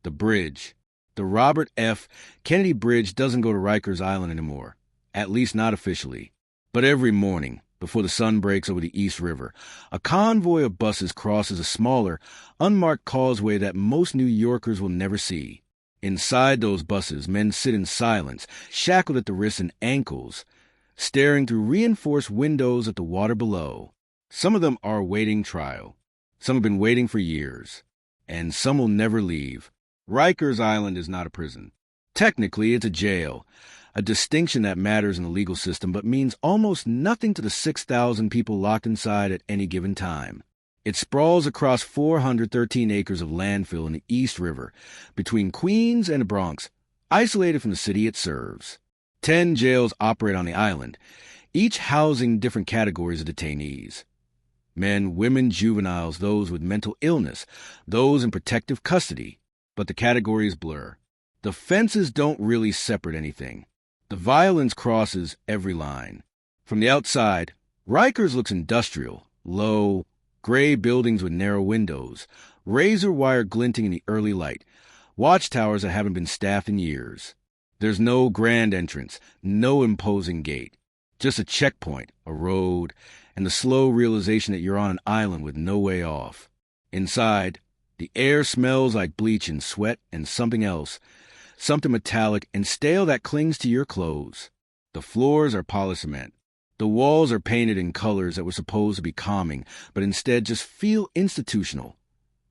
The bridge. The Robert F. Kennedy Bridge doesn't go to Rikers Island anymore, at least not officially. But every morning, before the sun breaks over the East River, a convoy of buses crosses a smaller, unmarked causeway that most New Yorkers will never see. Inside those buses, men sit in silence, shackled at the wrists and ankles, staring through reinforced windows at the water below. Some of them are awaiting trial. Some have been waiting for years. And some will never leave. Rikers Island is not a prison. Technically, it's a jail, a distinction that matters in the legal system but means almost nothing to the 6,000 people locked inside at any given time. It sprawls across 413 acres of landfill in the East River, between Queens and the Bronx, isolated from the city it serves. 10 jails operate on the island, each housing different categories of detainees. Men, women, juveniles, those with mental illness, those in protective custody. But the categories blur. The fences don't really separate anything. The violence crosses every line. From the outside, Rikers looks industrial, low, gray buildings with narrow windows, razor wire glinting in the early light, watchtowers that haven't been staffed in years. There's no grand entrance, no imposing gate, just a checkpoint, a road, and the slow realization that you're on an island with no way off. Inside, the air smells like bleach and sweat and something else, something metallic and stale that clings to your clothes. The floors are polished cement. The walls are painted in colors that were supposed to be calming, but instead just feel institutional.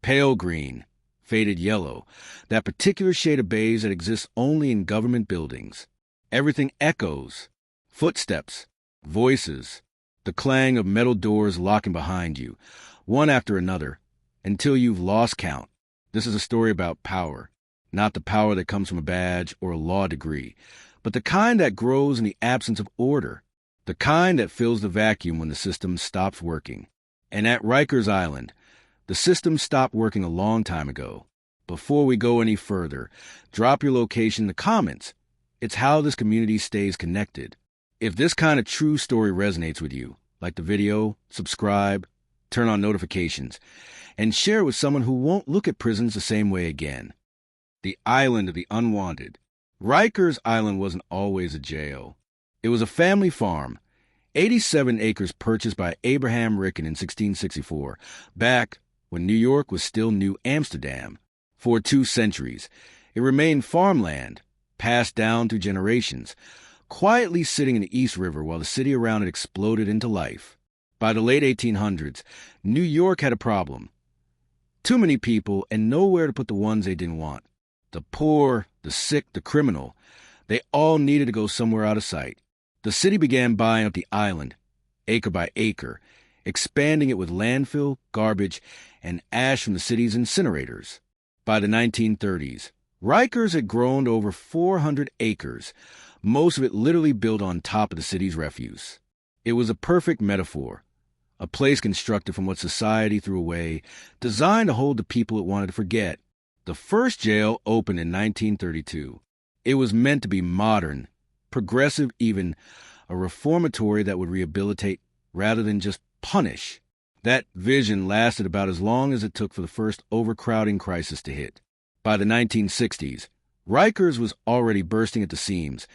Pale green, faded yellow, that particular shade of beige that exists only in government buildings. Everything echoes. Footsteps, voices, the clang of metal doors locking behind you, one after another, until you've lost count. This is a story about power, not the power that comes from a badge or a law degree, but the kind that grows in the absence of order, the kind that fills the vacuum when the system stops working. And at Rikers Island, the system stopped working a long time ago. Before we go any further, drop your location in the comments. It's how this community stays connected. If this kind of true story resonates with you, like the video, subscribe, turn on notifications, and share it with someone who won't look at prisons the same way again. The island of the unwanted. Rikers Island wasn't always a jail. It was a family farm, 87 acres purchased by Abraham Ricken in 1664, back when New York was still New Amsterdam. For 2 centuries, it remained farmland, passed down through generations, quietly sitting in the East River while the city around it exploded into life. By the late 1800s, New York had a problem. Too many people and nowhere to put the ones they didn't want. The poor, the sick, the criminal, they all needed to go somewhere out of sight. The city began buying up the island, acre by acre, expanding it with landfill, garbage, and ash from the city's incinerators. By the 1930s, Rikers had grown to over 400 acres, most of it literally built on top of the city's refuse. It was a perfect metaphor, a place constructed from what society threw away, designed to hold the people it wanted to forget. The first jail opened in 1932. It was meant to be modern, progressive, even a reformatory that would rehabilitate rather than just punish. That vision lasted about as long as it took for the first overcrowding crisis to hit. By the 1960s, Rikers was already bursting at the seams,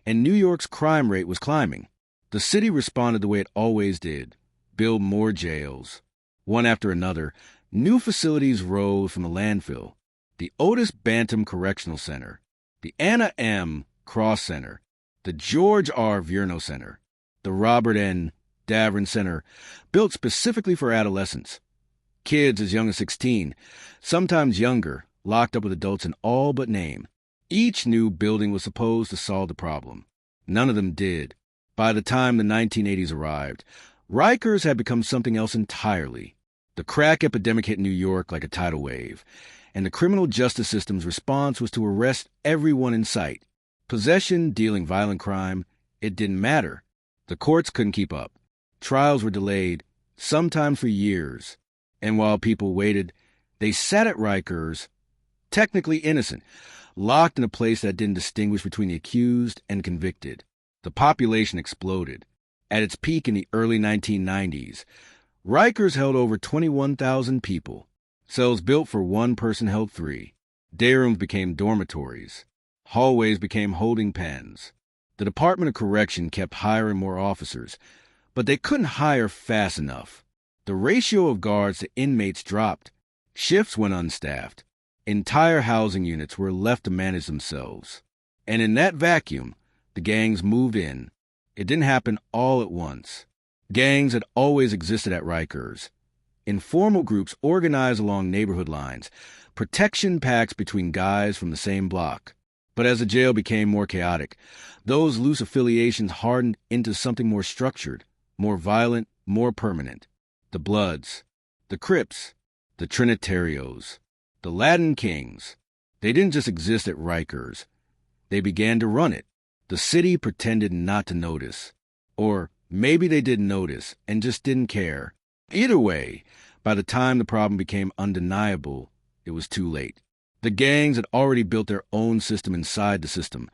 and New York's crime rate was climbing. The city responded the way it always did, build more jails. One after another, new facilities rose from the landfill. The Otis Bantam Correctional Center, the Anna M. Cross Center, the George R. Vierno Center, the Robert N. Davern Center, built specifically for adolescents. Kids as young as 16, sometimes younger, locked up with adults in all but name. Each new building was supposed to solve the problem. None of them did. By the time the 1980s arrived, Rikers had become something else entirely. The crack epidemic hit New York like a tidal wave, and the criminal justice system's response was to arrest everyone in sight. Possession, dealing violent crime, it didn't matter. The courts couldn't keep up. Trials were delayed, sometimes for years. And while people waited, they sat at Rikers, technically innocent, locked in a place that didn't distinguish between the accused and convicted. The population exploded. At its peak in the early 1990s, Rikers held over 21,000 people. Cells built for one person held 3. Day rooms became dormitories. Hallways became holding pens. The Department of Correction kept hiring more officers, but they couldn't hire fast enough. The ratio of guards to inmates dropped. Shifts went unstaffed. Entire housing units were left to manage themselves. And in that vacuum, the gangs moved in. It didn't happen all at once. Gangs had always existed at Rikers. Informal groups organized along neighborhood lines, protection pacts between guys from the same block. But as the jail became more chaotic, those loose affiliations hardened into something more structured, more violent, more permanent. The Bloods, the Crips, the Trinitarios, the Latin Kings. They didn't just exist at Rikers. They began to run it. The city pretended not to notice. Or maybe they did notice and just didn't care. Either way, by the time the problem became undeniable, it was too late. The gangs had already built their own system inside the system,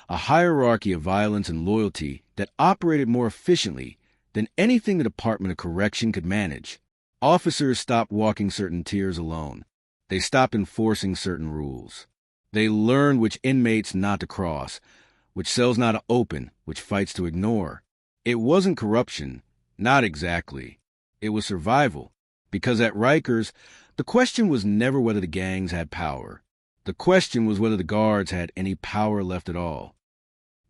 a hierarchy of violence and loyalty that operated more efficiently than anything the Department of Correction could manage. Officers stopped walking certain tiers alone. They stopped enforcing certain rules. They learned which inmates not to cross, which cells not to open, which fights to ignore. It wasn't corruption, not exactly. It was survival, because at Rikers, the question was never whether the gangs had power. The question was whether the guards had any power left at all.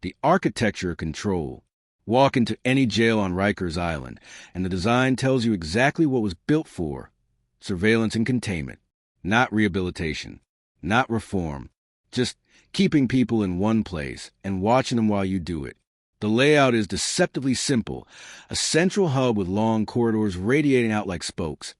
The architecture of control. Walk into any jail on Rikers Island, and the design tells you exactly what was built for. Surveillance and containment, not rehabilitation, not reform, just keeping people in one place and watching them while you do it. The layout is deceptively simple, a central hub with long corridors radiating out like spokes,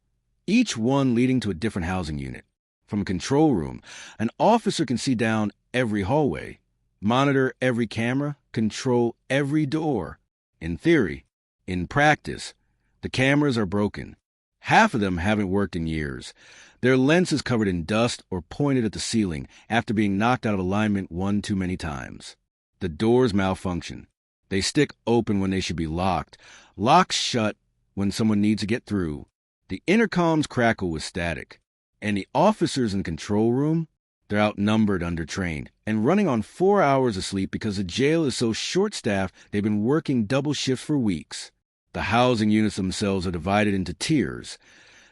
each one leading to a different housing unit. From a control room, an officer can see down every hallway, monitor every camera, control every door. In theory. In practice, the cameras are broken. Half of them haven't worked in years. Their lenses covered in dust or pointed at the ceiling after being knocked out of alignment one too many times. The doors malfunction. They stick open when they should be locked, locked shut when someone needs to get through. The intercoms crackle with static. And the officers in the control room, they're outnumbered, undertrained, and running on 4 hours of sleep because the jail is so short-staffed they've been working double shifts for weeks. The housing units themselves are divided into tiers,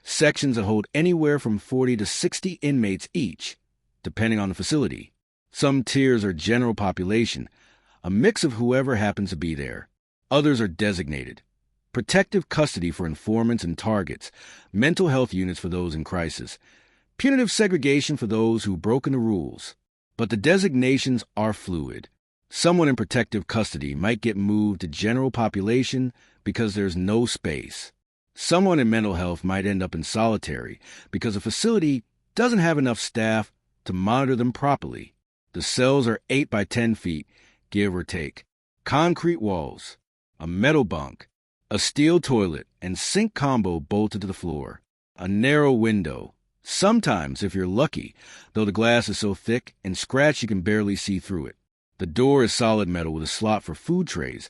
sections that hold anywhere from 40 to 60 inmates each, depending on the facility. Some tiers are general population, a mix of whoever happens to be there. Others are designated. Protective custody for informants and targets, mental health units for those in crisis, punitive segregation for those who've broken the rules. But the designations are fluid. Someone in protective custody might get moved to general population because there's no space. Someone in mental health might end up in solitary because a facility doesn't have enough staff to monitor them properly. The cells are 8 by 10 feet, give or take. Concrete walls, a metal bunk, a steel toilet and sink combo bolted to the floor. A narrow window. Sometimes, if you're lucky, though the glass is so thick and scratched you can barely see through it. The door is solid metal with a slot for food trays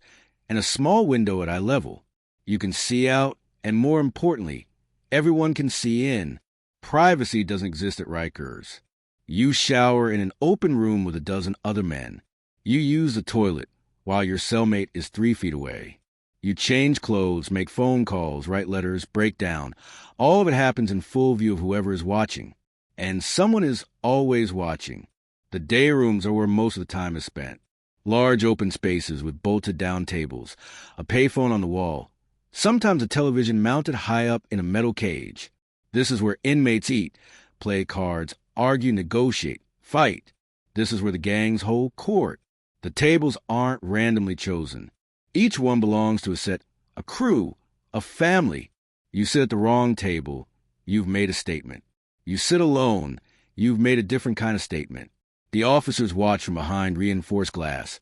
and a small window at eye level. You can see out, and more importantly, everyone can see in. Privacy doesn't exist at Rikers. You shower in an open room with a dozen other men. You use the toilet while your cellmate is 3 feet away. You change clothes, make phone calls, write letters, break down. All of it happens in full view of whoever is watching. And someone is always watching. The day rooms are where most of the time is spent. Large open spaces with bolted down tables, a payphone on the wall, sometimes a television mounted high up in a metal cage. This is where inmates eat, play cards, argue, negotiate, fight. This is where the gangs hold court. The tables aren't randomly chosen. Each one belongs to a set, a crew, a family. You sit at the wrong table, you've made a statement. You sit alone, you've made a different kind of statement. The officers watch from behind reinforced glass,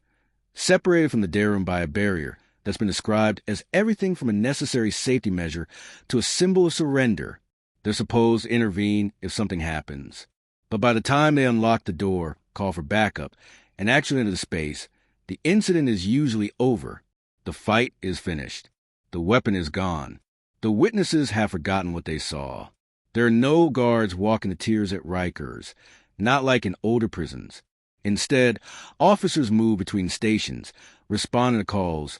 separated from the day room by a barrier that's been described as everything from a necessary safety measure to a symbol of surrender. They're supposed to intervene if something happens. But by the time they unlock the door, call for backup, and actually enter the space, the incident is usually over. The fight is finished. The weapon is gone. The witnesses have forgotten what they saw. There are no guards walking the tiers at Rikers. not like in older prisons. Instead, officers move between stations, responding to calls,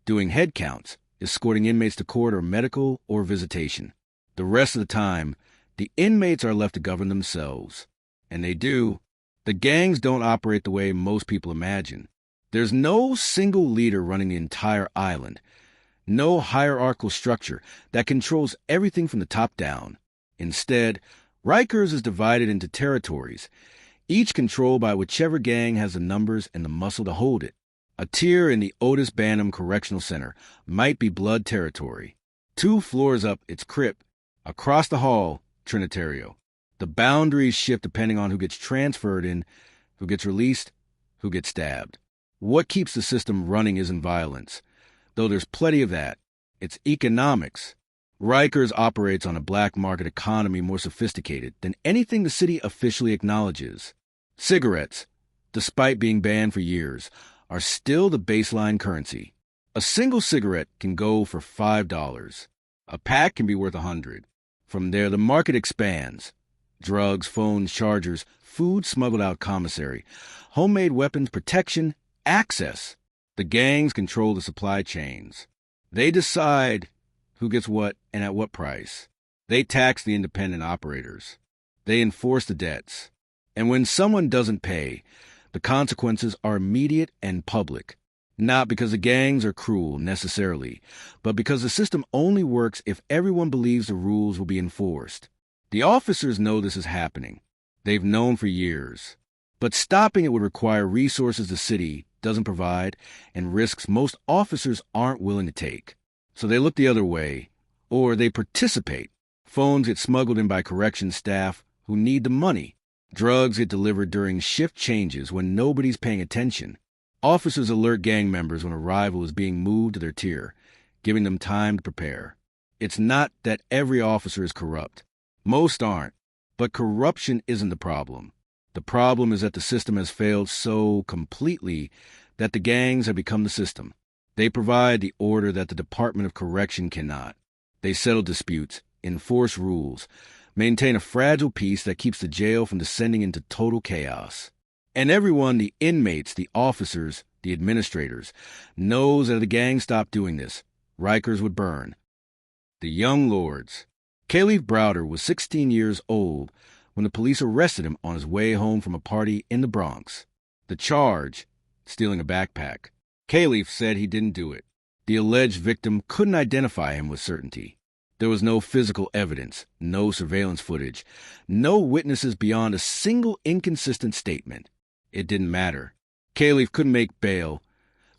doing head counts, escorting inmates to court or medical or visitation. The rest of the time, the inmates are left to govern themselves. And they do. The gangs don't operate the way most people imagine. There's no single leader running the entire island. No hierarchical structure that controls everything from the top down. Instead, Rikers is divided into territories, each controlled by whichever gang has the numbers and the muscle to hold it. A tier in the Otis Banham Correctional Center might be Blood territory. 2 floors up, it's Crip. Across the hall, Trinitario. The boundaries shift depending on who gets transferred in, who gets released, who gets stabbed. What keeps the system running isn't violence, though there's plenty of that. It's economics. Rikers operates on a black market economy more sophisticated than anything the city officially acknowledges. Cigarettes, despite being banned for years, are still the baseline currency. A single cigarette can go for $5. A pack can be worth $100. From there, the market expands. Drugs, phones, chargers, food smuggled out commissary, homemade weapons, protection, access. The gangs control the supply chains. They decide who gets what and at what price. They tax the independent operators. They enforce the debts. And when someone doesn't pay, the consequences are immediate and public. Not because the gangs are cruel, necessarily, but because the system only works if everyone believes the rules will be enforced. The officers know this is happening. They've known for years. But stopping it would require resources the city doesn't provide and risks most officers aren't willing to take. So they look the other way, or they participate. Phones get smuggled in by corrections staff who need the money. Drugs get delivered during shift changes when nobody's paying attention. Officers alert gang members when a rival is being moved to their tier, giving them time to prepare. It's not that every officer is corrupt. Most aren't. But corruption isn't the problem. The problem is that the system has failed so completely that the gangs have become the system. They provide the order that the Department of Correction cannot. They settle disputes, enforce rules, maintain a fragile peace that keeps the jail from descending into total chaos. And everyone, the inmates, the officers, the administrators, knows that if the gang stopped doing this, Rikers would burn. The young lords. Kalief Browder was 16 years old when the police arrested him on his way home from a party in the Bronx. The charge, stealing a backpack. Kalief said he didn't do it. The alleged victim couldn't identify him with certainty. There was no physical evidence, no surveillance footage, no witnesses beyond a single inconsistent statement. It didn't matter. Kalief couldn't make bail,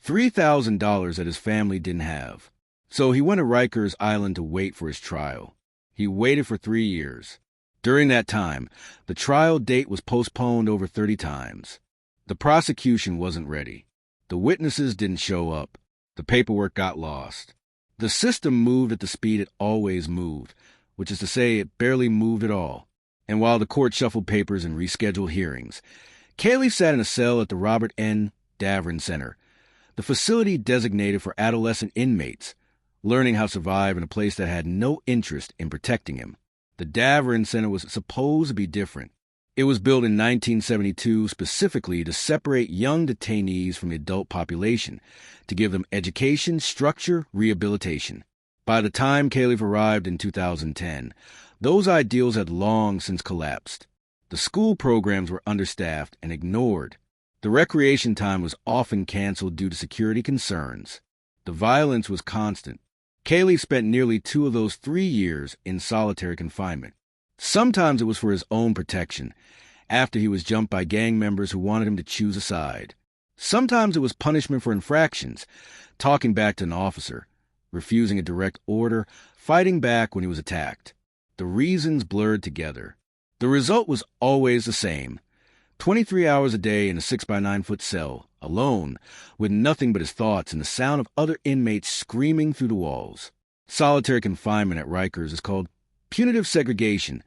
$3,000 that his family didn't have. So he went to Rikers Island to wait for his trial. He waited for 3 years. During that time, the trial date was postponed over 30 times. The prosecution wasn't ready. The witnesses didn't show up. The paperwork got lost. The system moved at the speed it always moved, which is to say it barely moved at all. And while the court shuffled papers and rescheduled hearings, Kalief sat in a cell at the Robert N. Davern Center, the facility designated for adolescent inmates, learning how to survive in a place that had no interest in protecting him. The Davern Center was supposed to be different. It was built in 1972 specifically to separate young detainees from the adult population, to give them education, structure, rehabilitation. By the time Kalief arrived in 2010, those ideals had long since collapsed. The school programs were understaffed and ignored. The recreation time was often canceled due to security concerns. The violence was constant. Kalief spent nearly 2 of those 3 years in solitary confinement. Sometimes it was for his own protection, after he was jumped by gang members who wanted him to choose a side. Sometimes it was punishment for infractions, talking back to an officer, refusing a direct order, fighting back when he was attacked. The reasons blurred together. The result was always the same. 23 hours a day in a 6x9-foot cell, alone, with nothing but his thoughts and the sound of other inmates screaming through the walls. Solitary confinement at Rikers is called punitive segregation,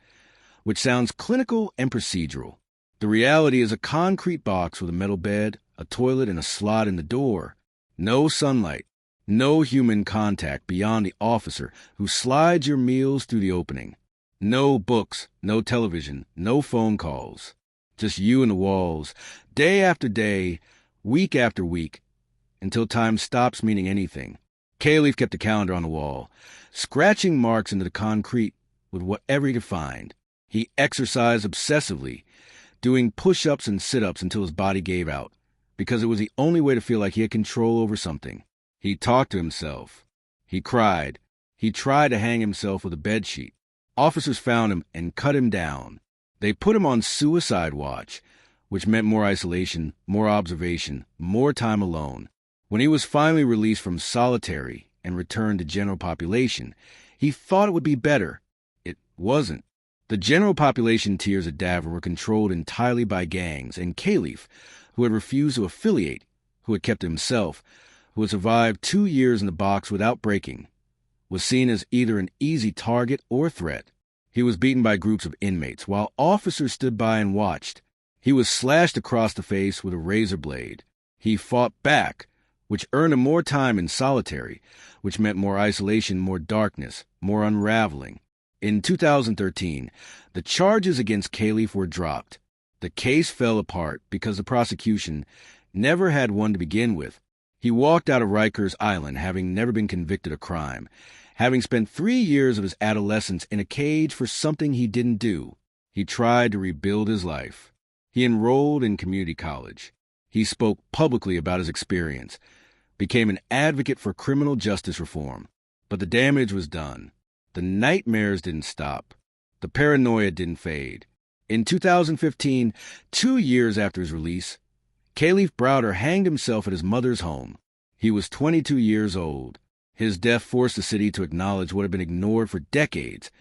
which sounds clinical and procedural. The reality is a concrete box with a metal bed, a toilet, and a slot in the door. No sunlight, no human contact beyond the officer who slides your meals through the opening. No books, no television, no phone calls. Just you and the walls, day after day, week after week, until time stops meaning anything. Kalief kept a calendar on the wall, scratching marks into the concrete with whatever he could find. He exercised obsessively, doing push-ups and sit-ups until his body gave out, because it was the only way to feel like he had control over something. He talked to himself. He cried. He tried to hang himself with a bedsheet. Officers found him and cut him down. They put him on suicide watch, which meant more isolation, more observation, more time alone. When he was finally released from solitary and returned to general population, he thought it would be better. It wasn't. The general population tiers at Davern were controlled entirely by gangs, and Kalief, who had refused to affiliate, who had kept himself, who had survived 2 years in the box without breaking, was seen as either an easy target or threat. He was beaten by groups of inmates, while officers stood by and watched. He was slashed across the face with a razor blade. He fought back, which earned him more time in solitary, which meant more isolation, more darkness, more unraveling. In 2013, the charges against Kalief were dropped. The case fell apart because the prosecution never had one to begin with. He walked out of Rikers Island having never been convicted of crime, having spent 3 years of his adolescence in a cage for something he didn't do. He tried to rebuild his life. He enrolled in community college. He spoke publicly about his experience, became an advocate for criminal justice reform. But the damage was done. The nightmares didn't stop. The paranoia didn't fade. In 2015, 2 years after his release, Kalief Browder hanged himself at his mother's home. He was 22 years old. His death forced the city to acknowledge what had been ignored for decades,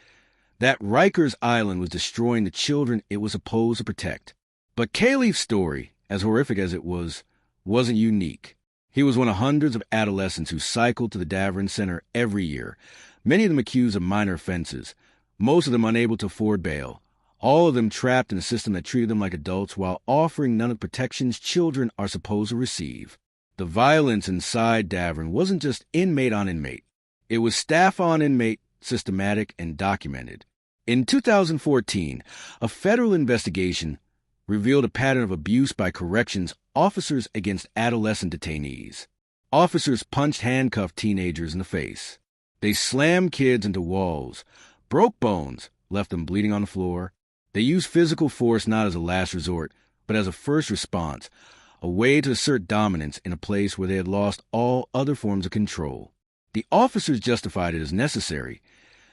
that Rikers Island was destroying the children it was supposed to protect. But Kalief's story, as horrific as it was, wasn't unique. He was one of hundreds of adolescents who cycled to the Davern Center every year, many of them accused of minor offenses, most of them unable to afford bail, all of them trapped in a system that treated them like adults while offering none of the protections children are supposed to receive. The violence inside Davern wasn't just inmate on inmate. It was staff on inmate, systematic and documented. In 2014, a federal investigation revealed a pattern of abuse by corrections officers against adolescent detainees. Officers punched handcuffed teenagers in the face. They slammed kids into walls, broke bones, left them bleeding on the floor. They used physical force not as a last resort, but as a first response, a way to assert dominance in a place where they had lost all other forms of control. The officers justified it as necessary,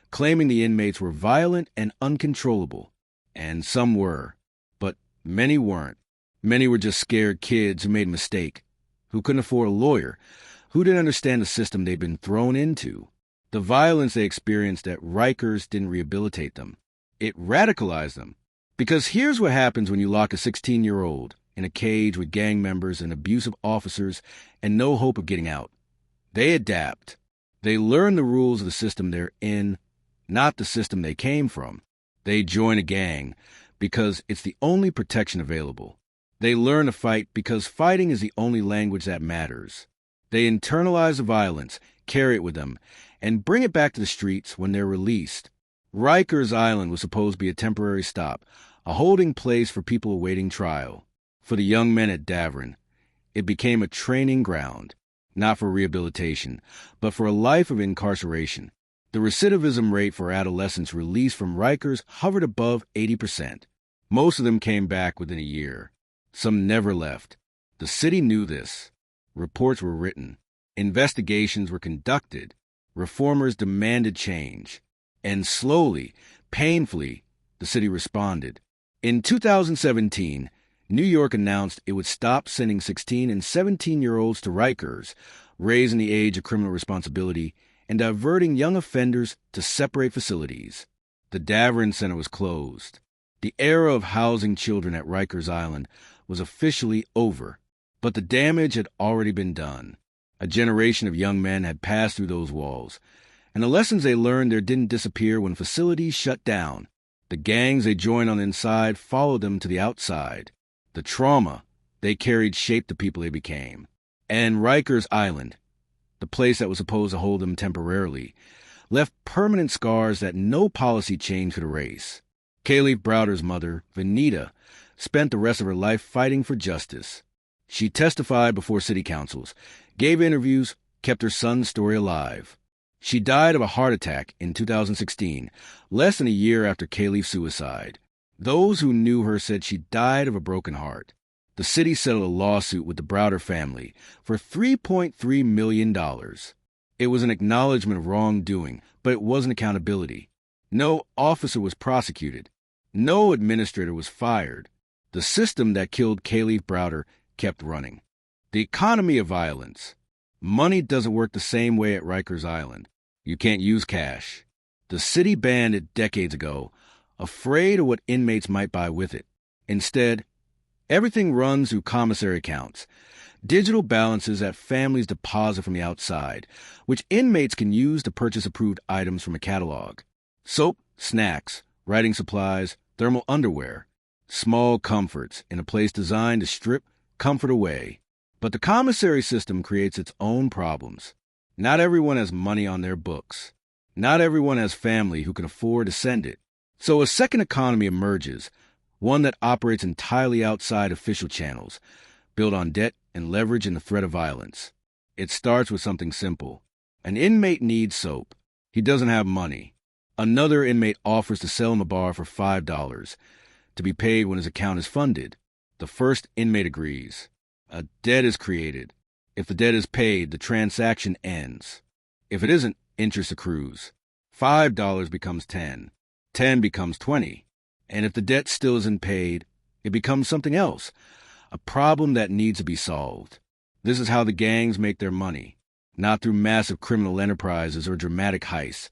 claiming the inmates were violent and uncontrollable. And some were, but many weren't. Many were just scared kids who made a mistake, who couldn't afford a lawyer, who didn't understand the system they'd been thrown into. The violence they experienced at Rikers didn't rehabilitate them. It radicalized them. Because here's what happens when you lock a 16-year-old in a cage with gang members and abusive officers and no hope of getting out. They adapt. They learn the rules of the system they're in, not the system they came from. They join a gang because it's the only protection available. They learn to fight because fighting is the only language that matters. They internalize the violence, carry it with them, and bring it back to the streets when they're released. Rikers Island was supposed to be a temporary stop, a holding place for people awaiting trial. For the young men at Davern, it became a training ground, not for rehabilitation, but for a life of incarceration. The recidivism rate for adolescents released from Rikers hovered above 80%. Most of them came back within a year. Some never left. The city knew this. Reports were written. Investigations were conducted. Reformers demanded change. And slowly, painfully, the city responded. In 2017, New York announced it would stop sending 16 and 17-year-olds to Rikers, raising the age of criminal responsibility and diverting young offenders to separate facilities. The Davern Center was closed. The era of housing children at Rikers Island was officially over, but the damage had already been done. A generation of young men had passed through those walls, and the lessons they learned there didn't disappear when facilities shut down. The gangs they joined on the inside followed them to the outside. The trauma they carried shaped the people they became. And Rikers Island, the place that was supposed to hold them temporarily, left permanent scars that no policy change could erase. Kalief Browder's mother, Vanita, spent the rest of her life fighting for justice. She testified before city councils, gave interviews, kept her son's story alive. She died of a heart attack in 2016, less than a year after Kalief's suicide. Those who knew her said she died of a broken heart. The city settled a lawsuit with the Browder family for $3.3 million. It was an acknowledgement of wrongdoing, but it wasn't accountability. No officer was prosecuted. No administrator was fired. The system that killed Kalief Browder kept running. The economy of violence. Money doesn't work the same way at Rikers Island. You can't use cash. The city banned it decades ago, afraid of what inmates might buy with it. Instead, everything runs through commissary accounts, digital balances that families deposit from the outside, which inmates can use to purchase approved items from a catalog. Soap, snacks, writing supplies, thermal underwear, small comforts in a place designed to strip comfort away. But the commissary system creates its own problems. Not everyone has money on their books. Not everyone has family who can afford to send it. So a second economy emerges, one that operates entirely outside official channels, built on debt and leverage and the threat of violence. It starts with something simple. An inmate needs soap. He doesn't have money. Another inmate offers to sell him a bar for $5, to be paid when his account is funded. The first inmate agrees. A debt is created. If the debt is paid, the transaction ends. If it isn't, interest accrues. $5 becomes 10. 10 becomes 20. And if the debt still isn't paid, it becomes something else, a problem that needs to be solved. This is how the gangs make their money, not through massive criminal enterprises or dramatic heists,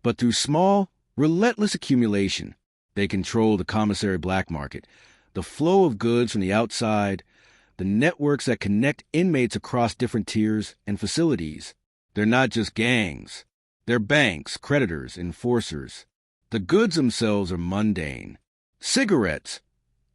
but through small, relentless accumulation. They control the commissary black market, the flow of goods from the outside, the networks that connect inmates across different tiers and facilities. They're not just gangs. They're banks, creditors, enforcers. The goods themselves are mundane. Cigarettes,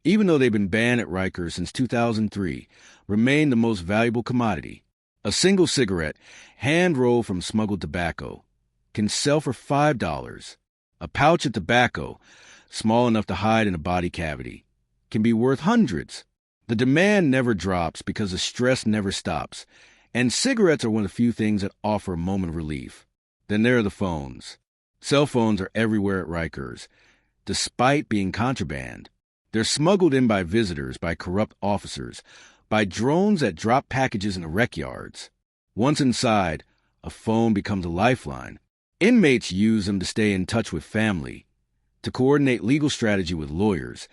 even though they've been banned at Rikers since 2003, remain the most valuable commodity. A single cigarette, hand-rolled from smuggled tobacco, can sell for $5. A pouch of tobacco, small enough to hide in a body cavity, can be worth hundreds. The demand never drops because the stress never stops, and cigarettes are one of the few things that offer a moment of relief. Then there are the phones. Cell phones are everywhere at Rikers, despite being contraband. They're smuggled in by visitors, by corrupt officers, by drones that drop packages in the rec yards. Once inside, a phone becomes a lifeline. Inmates use them to stay in touch with family, to coordinate legal strategy with lawyers,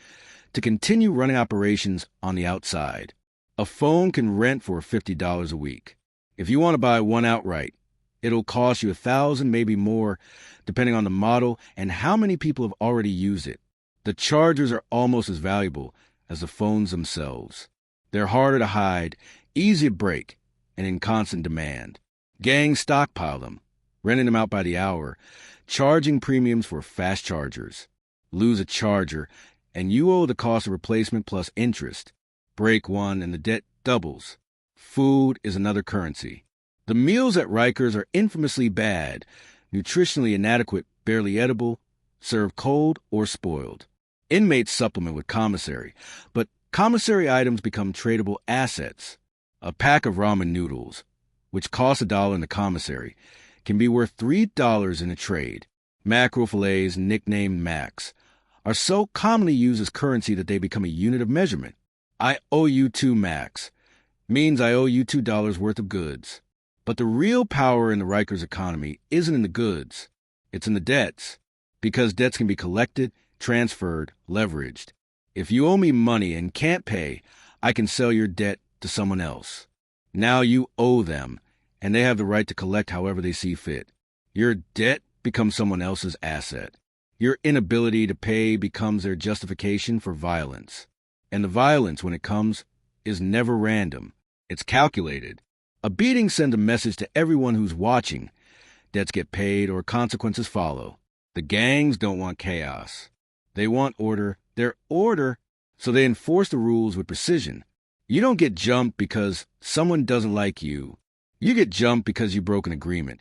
to continue running operations on the outside. A phone can rent for $50 a week. If you want to buy one outright, it'll cost you $1,000, maybe more, depending on the model and how many people have already used it. The chargers are almost as valuable as the phones themselves. They're harder to hide, easy to break, and in constant demand. Gangs stockpile them, renting them out by the hour, charging premiums for fast chargers. Lose a charger, and you owe the cost of replacement plus interest. Break one, and the debt doubles. Food is another currency. The meals at Rikers are infamously bad, nutritionally inadequate, barely edible, served cold or spoiled. Inmates supplement with commissary, but commissary items become tradable assets. A pack of ramen noodles, which costs $1 in the commissary, can be worth $3 in a trade. Mackerel fillets, nicknamed Macs, are so commonly used as currency that they become a unit of measurement. I owe you 2 Macs means I owe you $2 worth of goods. But the real power in the Rikers economy isn't in the goods. It's in the debts, because debts can be collected, transferred, leveraged. If you owe me money and can't pay, I can sell your debt to someone else. Now you owe them, and they have the right to collect however they see fit. Your debt becomes someone else's asset. Your inability to pay becomes their justification for violence. And the violence, when it comes, is never random. It's calculated. A beating sends a message to everyone who's watching. Debts get paid or consequences follow. The gangs don't want chaos. They want order. They're order, so they enforce the rules with precision. You don't get jumped because someone doesn't like you. You get jumped because you broke an agreement,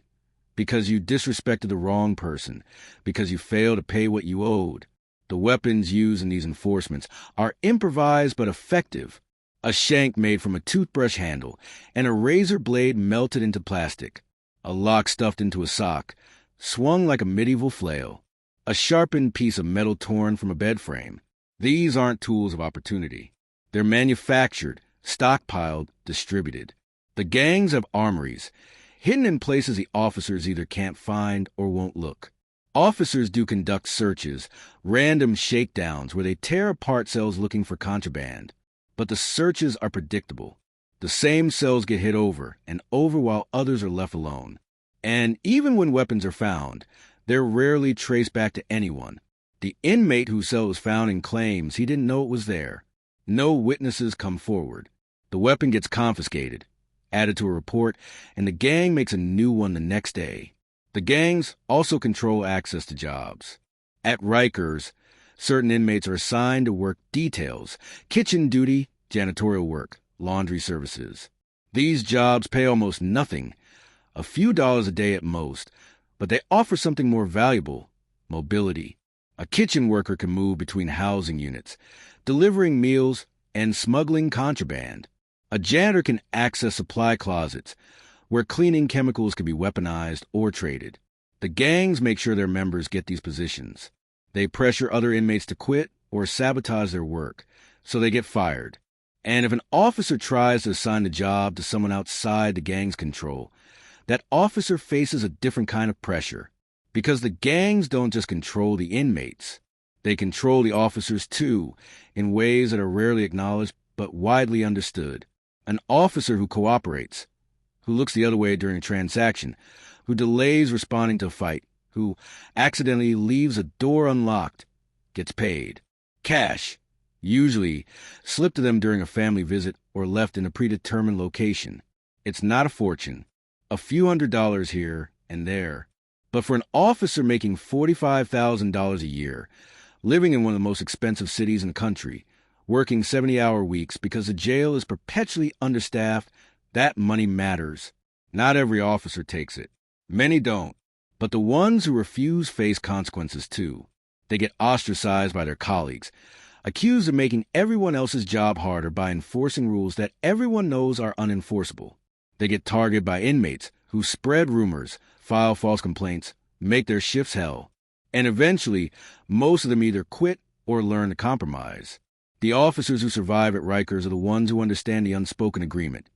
because you disrespected the wrong person, because you failed to pay what you owed. The weapons used in these enforcements are improvised but effective. A shank made from a toothbrush handle and a razor blade melted into plastic. A lock stuffed into a sock, swung like a medieval flail. A sharpened piece of metal torn from a bed frame. These aren't tools of opportunity. They're manufactured, stockpiled, distributed. The gangs have armories, hidden in places the officers either can't find or won't look. Officers do conduct searches, random shakedowns where they tear apart cells looking for contraband. But the searches are predictable. The same cells get hit over and over while others are left alone. And even when weapons are found, they're rarely traced back to anyone. The inmate whose cell was found and claims he didn't know it was there. No witnesses come forward. The weapon gets confiscated, added to a report, and the gang makes a new one the next day. The gangs also control access to jobs. At Rikers, certain inmates are assigned to work details, kitchen duty, janitorial work, laundry services. These jobs pay almost nothing, a few dollars a day at most, but they offer something more valuable: mobility. A kitchen worker can move between housing units, delivering meals and smuggling contraband. A janitor can access supply closets, where cleaning chemicals can be weaponized or traded. The gangs make sure their members get these positions. They pressure other inmates to quit or sabotage their work, so they get fired. And if an officer tries to assign the job to someone outside the gang's control, that officer faces a different kind of pressure. Because the gangs don't just control the inmates. They control the officers too, in ways that are rarely acknowledged but widely understood. An officer who cooperates, who looks the other way during a transaction, who delays responding to a fight, who accidentally leaves a door unlocked, gets paid. Cash, usually slipped to them during a family visit or left in a predetermined location. It's not a fortune, a few $100s here and there. But for an officer making $45,000 a year, living in one of the most expensive cities in the country, working 70-hour weeks because the jail is perpetually understaffed, that money matters. Not every officer takes it. Many don't. But the ones who refuse face consequences too. They get ostracized by their colleagues, accused of making everyone else's job harder by enforcing rules that everyone knows are unenforceable. They get targeted by inmates who spread rumors, file false complaints, make their shifts hell. And eventually, most of them either quit or learn to compromise. The officers who survive at Rikers are the ones who understand the unspoken agreement.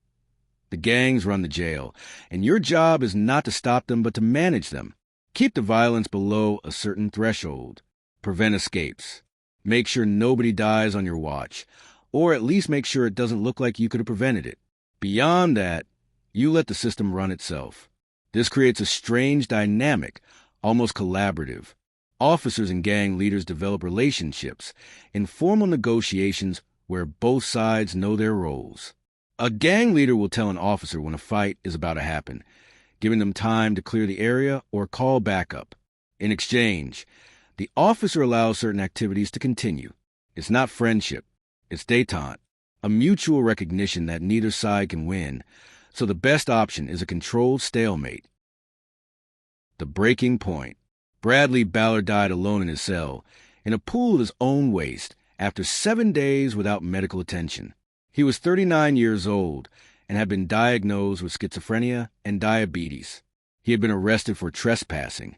The gangs run the jail, and your job is not to stop them but to manage them. Keep the violence below a certain threshold. Prevent escapes. Make sure nobody dies on your watch, or at least make sure it doesn't look like you could have prevented it. Beyond that, you let the system run itself. This creates a strange dynamic, almost collaborative. Officers and gang leaders develop relationships, informal negotiations where both sides know their roles. A gang leader will tell an officer when a fight is about to happen, giving them time to clear the area or call backup. In exchange, the officer allows certain activities to continue. It's not friendship, it's détente, a mutual recognition that neither side can win, so the best option is a controlled stalemate. The breaking point. Bradley Ballard died alone in his cell, in a pool of his own waste, after 7 days without medical attention. He was 39 years old and had been diagnosed with schizophrenia and diabetes. He had been arrested for trespassing,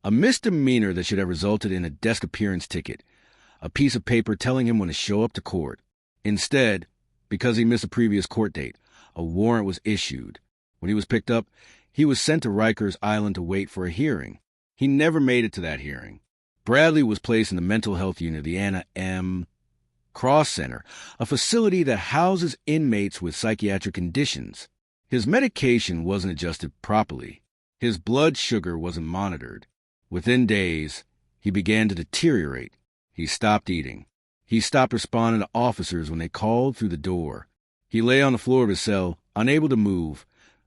a misdemeanor that should have resulted in a desk appearance ticket, a piece of paper telling him when to show up to court. Instead, because he missed a previous court date, a warrant was issued. When he was picked up, he was sent to Rikers Island to wait for a hearing. He never made it to that hearing. Bradley was placed in the mental health unit of the Anna M. Cross Center, a facility that houses inmates with psychiatric conditions. His medication wasn't adjusted properly. His blood sugar wasn't monitored. Within days, he began to deteriorate. He stopped eating. He stopped responding to officers when they called through the door. He lay on the floor of his cell, unable to move,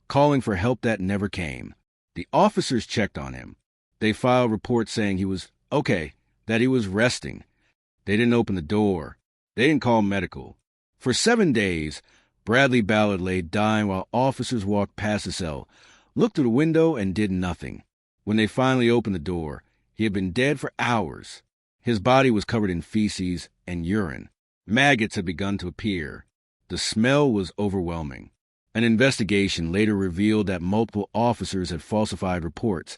calling for help that never came. The officers checked on him. They filed reports saying he was okay, that he was resting. They didn't open the door. They didn't call medical. For 7 days, Bradley Ballard lay dying while officers walked past the cell, looked through the window, and did nothing. When they finally opened the door, he had been dead for hours. His body was covered in feces and urine. Maggots had begun to appear. The smell was overwhelming. An investigation later revealed that multiple officers had falsified reports,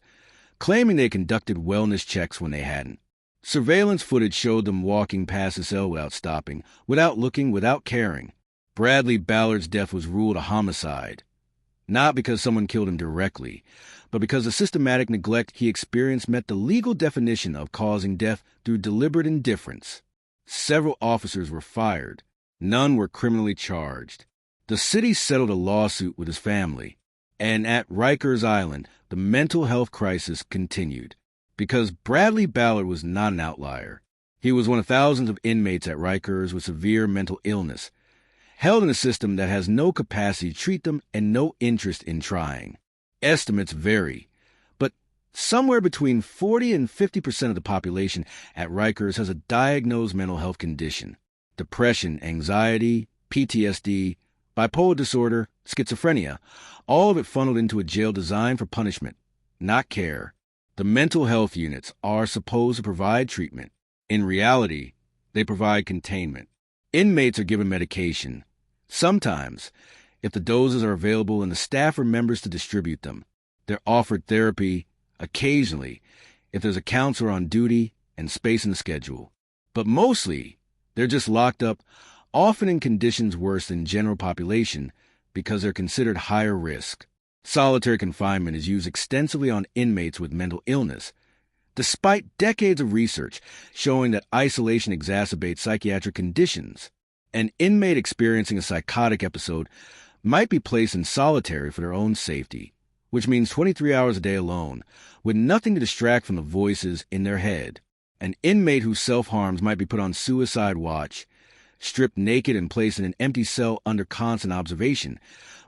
claiming they conducted wellness checks when they hadn't. Surveillance footage showed them walking past the cell without stopping, without looking, without caring. Bradley Ballard's death was ruled a homicide, not because someone killed him directly, but because the systematic neglect he experienced met the legal definition of causing death through deliberate indifference. Several officers were fired. None were criminally charged. The city settled a lawsuit with his family, and at Rikers Island, the mental health crisis continued. Because Bradley Ballard was not an outlier. He was one of thousands of inmates at Rikers with severe mental illness, held in a system that has no capacity to treat them and no interest in trying. Estimates vary, but somewhere between 40 and 50% of the population at Rikers has a diagnosed mental health condition. Depression, anxiety, PTSD, bipolar disorder, schizophrenia, all of it funneled into a jail designed for punishment, not care. The mental health units are supposed to provide treatment. In reality, they provide containment. Inmates are given medication. Sometimes, if the doses are available and the staff remembers to distribute them. They're offered therapy, occasionally, if there's a counselor on duty and space in the schedule. But mostly, they're just locked up, often in conditions worse than general population because they're considered higher risk. Solitary confinement is used extensively on inmates with mental illness, despite decades of research showing that isolation exacerbates psychiatric conditions. An inmate experiencing a psychotic episode might be placed in solitary for their own safety, which means 23 hours a day alone, with nothing to distract from the voices in their head. An inmate who self-harms might be put on suicide watch, stripped naked and placed in an empty cell under constant observation,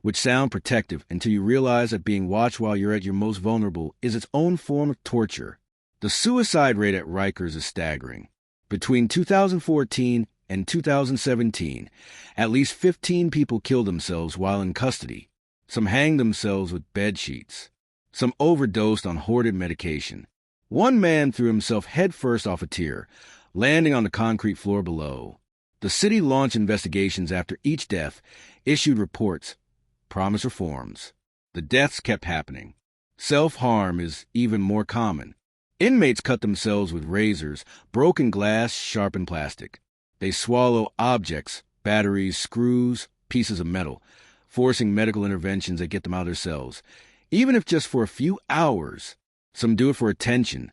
which sound protective until you realize that being watched while you're at your most vulnerable is its own form of torture. The suicide rate at Rikers is staggering. Between 2014 and 2017, at least 15 people killed themselves while in custody. Some hanged themselves with bed sheets. Some overdosed on hoarded medication. One man threw himself headfirst off a tier, landing on the concrete floor below. The city launched investigations after each death, issued reports, promised reforms. The deaths kept happening. Self-harm is even more common. Inmates cut themselves with razors, broken glass, sharpened plastic. They swallow objects, batteries, screws, pieces of metal, forcing medical interventions that get them out of their cells, even if just for a few hours. Some do it for attention,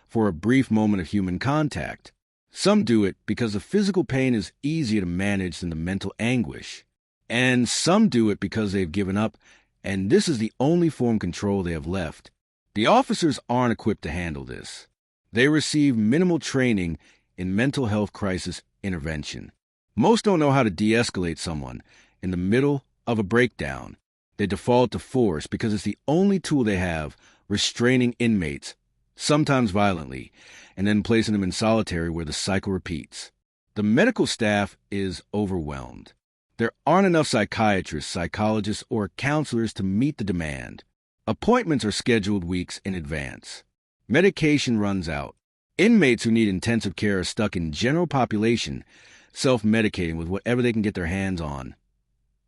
for a brief moment of human contact. Some do it because the physical pain is easier to manage than the mental anguish. And some do it because they've given up, and this is the only form of control they have left. The officers aren't equipped to handle this. They receive minimal training in mental health crisis intervention. Most don't know how to de-escalate someone in the middle of a breakdown. They default to force because it's the only tool they have, restraining inmates, sometimes violently, and then placing them in solitary where the cycle repeats. The medical staff is overwhelmed. There aren't enough psychiatrists, psychologists, or counselors to meet the demand. Appointments are scheduled weeks in advance. Medication runs out. Inmates who need intensive care are stuck in general population, self-medicating with whatever they can get their hands on.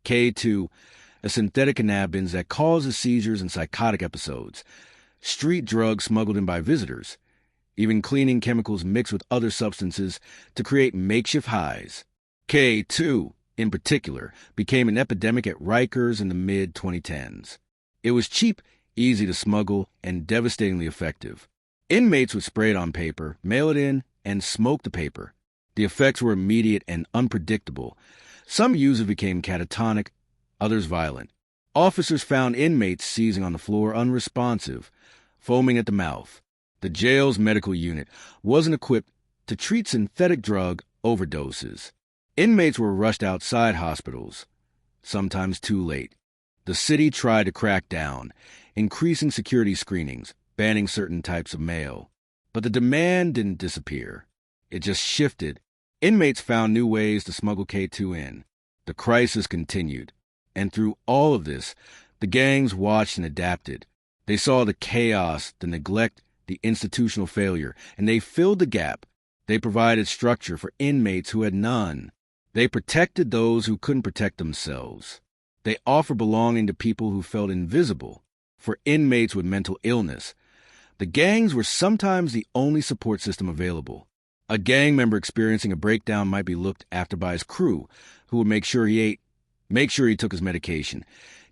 K2, a synthetic cannabis that causes seizures and psychotic episodes. Street drugs smuggled in by visitors. Even cleaning chemicals mixed with other substances to create makeshift highs. K2, in particular, became an epidemic at Rikers in the mid-2010s. It was cheap, easy to smuggle, and devastatingly effective. Inmates would spray it on paper, mail it in, and smoke the paper. The effects were immediate and unpredictable. Some users became catatonic, others violent. Officers found inmates seizing on the floor unresponsive, foaming at the mouth. The jail's medical unit wasn't equipped to treat synthetic drug overdoses. Inmates were rushed outside hospitals, sometimes too late. The city tried to crack down, increasing security screenings, banning certain types of mail. But the demand didn't disappear. It just shifted. Inmates found new ways to smuggle K2 in. The crisis continued. And through all of this, the gangs watched and adapted. They saw the chaos, the neglect, the institutional failure, and they filled the gap. They provided structure for inmates who had none. They protected those who couldn't protect themselves. They offered belonging to people who felt invisible, for inmates with mental illness. The gangs were sometimes the only support system available. A gang member experiencing a breakdown might be looked after by his crew, who would make sure he ate, make sure he took his medication,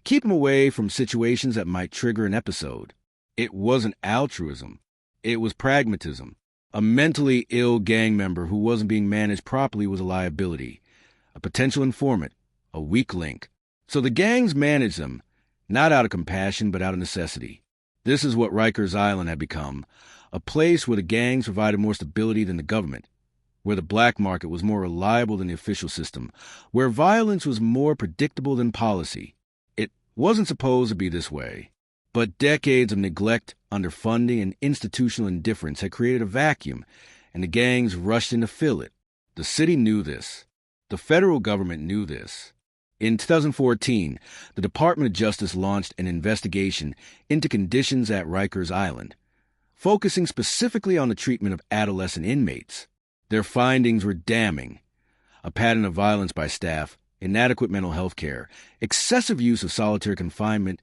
keep him away from situations that might trigger an episode. It wasn't altruism. It was pragmatism. A mentally ill gang member who wasn't being managed properly was a liability, a potential informant, a weak link. So the gangs managed them, not out of compassion, but out of necessity. This is what Rikers Island had become, a place where the gangs provided more stability than the government, where the black market was more reliable than the official system, where violence was more predictable than policy. It wasn't supposed to be this way. But decades of neglect, underfunding, and institutional indifference had created a vacuum, and the gangs rushed in to fill it. The city knew this. The federal government knew this. In 2014, the Department of Justice launched an investigation into conditions at Rikers Island, focusing specifically on the treatment of adolescent inmates. Their findings were damning. A pattern of violence by staff, inadequate mental health care, excessive use of solitary confinement,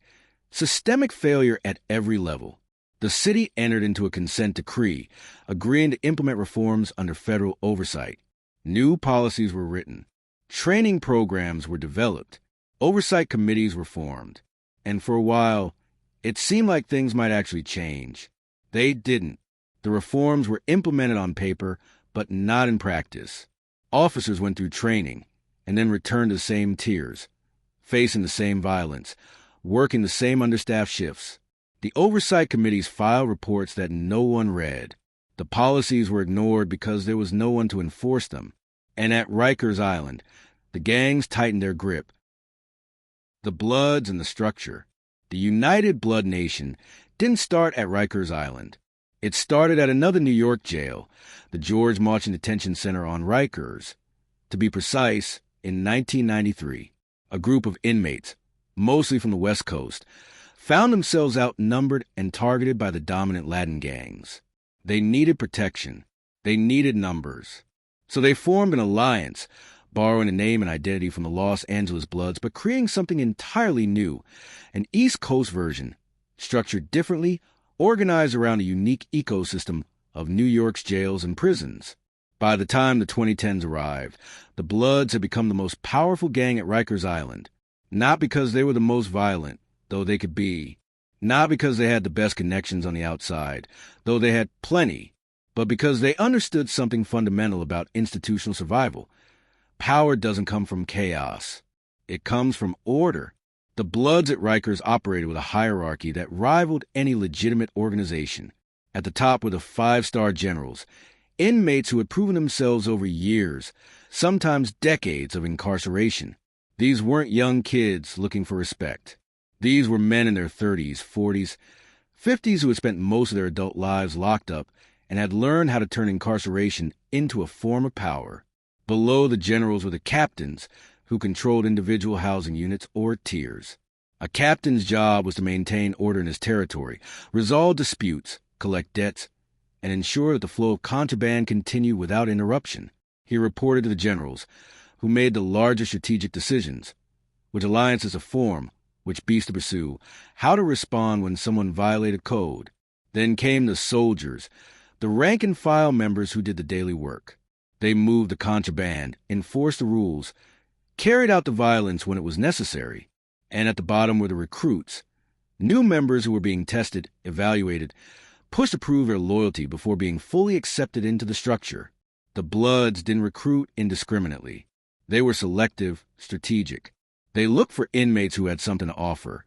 systemic failure at every level. The city entered into a consent decree, agreeing to implement reforms under federal oversight. New policies were written. Training programs were developed. Oversight committees were formed. And for a while, it seemed like things might actually change. They didn't. The reforms were implemented on paper, but not in practice. Officers went through training and then returned to the same tiers, facing the same violence, working the same understaffed shifts. The oversight committees filed reports that no one read. The policies were ignored because there was no one to enforce them. And at Rikers Island, the gangs tightened their grip. The Bloods and the structure. The United Blood Nation didn't start at Rikers Island. It started at another New York jail, the George Marchant Detention Center on Rikers. To be precise, in 1993, a group of inmates, mostly from the West Coast, found themselves outnumbered and targeted by the dominant Latin gangs. They needed protection. They needed numbers. So they formed an alliance, borrowing a name and identity from the Los Angeles Bloods, but creating something entirely new, an East Coast version, structured differently, organized around a unique ecosystem of New York's jails and prisons. By the time the 2010s arrived, the Bloods had become the most powerful gang at Rikers Island. Not because they were the most violent, though they could be. Not because they had the best connections on the outside, though they had plenty. But because they understood something fundamental about institutional survival. Power doesn't come from chaos. It comes from order. The Bloods at Rikers operated with a hierarchy that rivaled any legitimate organization. At the top were the 5-star generals, inmates who had proven themselves over years, sometimes decades of incarceration. These weren't young kids looking for respect. These were men in their 30s, 40s, 50s who had spent most of their adult lives locked up and had learned how to turn incarceration into a form of power. Below the generals were the captains, who controlled individual housing units or tiers. A captain's job was to maintain order in his territory, resolve disputes, collect debts, and ensure that the flow of contraband continued without interruption. He reported to the generals, who made the larger strategic decisions, which alliances to form, which beats to pursue, how to respond when someone violated code. Then came the soldiers, the rank-and-file members who did the daily work. They moved the contraband, enforced the rules, carried out the violence when it was necessary. And at the bottom were the recruits, new members who were being tested, evaluated, pushed to prove their loyalty before being fully accepted into the structure. The Bloods didn't recruit indiscriminately. They were selective, strategic. They looked for inmates who had something to offer,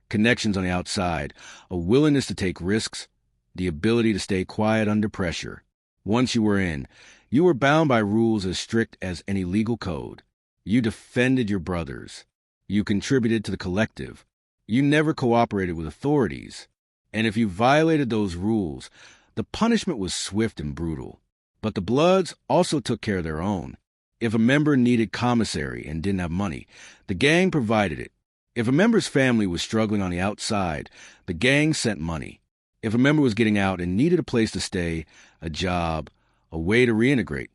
connections on the outside, a willingness to take risks, the ability to stay quiet under pressure. Once you were in, you were bound by rules as strict as any legal code. You defended your brothers. You contributed to the collective. You never cooperated with authorities. And if you violated those rules, the punishment was swift and brutal. But the Bloods also took care of their own. If a member needed commissary and didn't have money, the gang provided it. If a member's family was struggling on the outside, the gang sent money. If a member was getting out and needed a place to stay, a job, a way to reintegrate.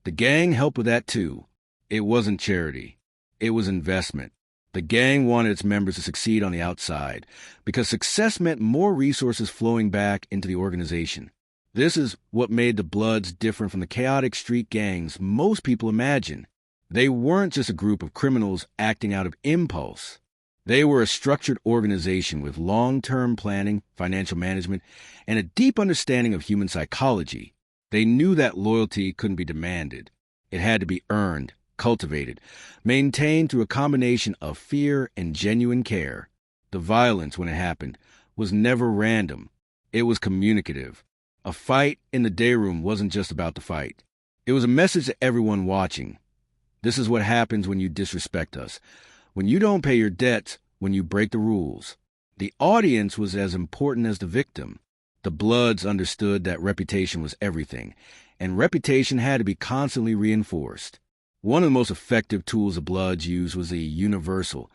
The gang helped with that too. It wasn't charity. It was investment. The gang wanted its members to succeed on the outside because success meant more resources flowing back into the organization. This is what made the Bloods different from the chaotic street gangs most people imagine. They weren't just a group of criminals acting out of impulse. They were a structured organization with long-term planning, financial management, and a deep understanding of human psychology. They knew that loyalty couldn't be demanded. It had to be earned, cultivated, maintained through a combination of fear and genuine care. The violence, when it happened, was never random. It was communicative. A fight in the day room wasn't just about the fight. It was a message to everyone watching. This is what happens when you disrespect us, when you don't pay your debts, when you break the rules. The audience was as important as the victim. The Bloods understood that reputation was everything, and reputation had to be constantly reinforced. One of the most effective tools the Bloods used was the universal,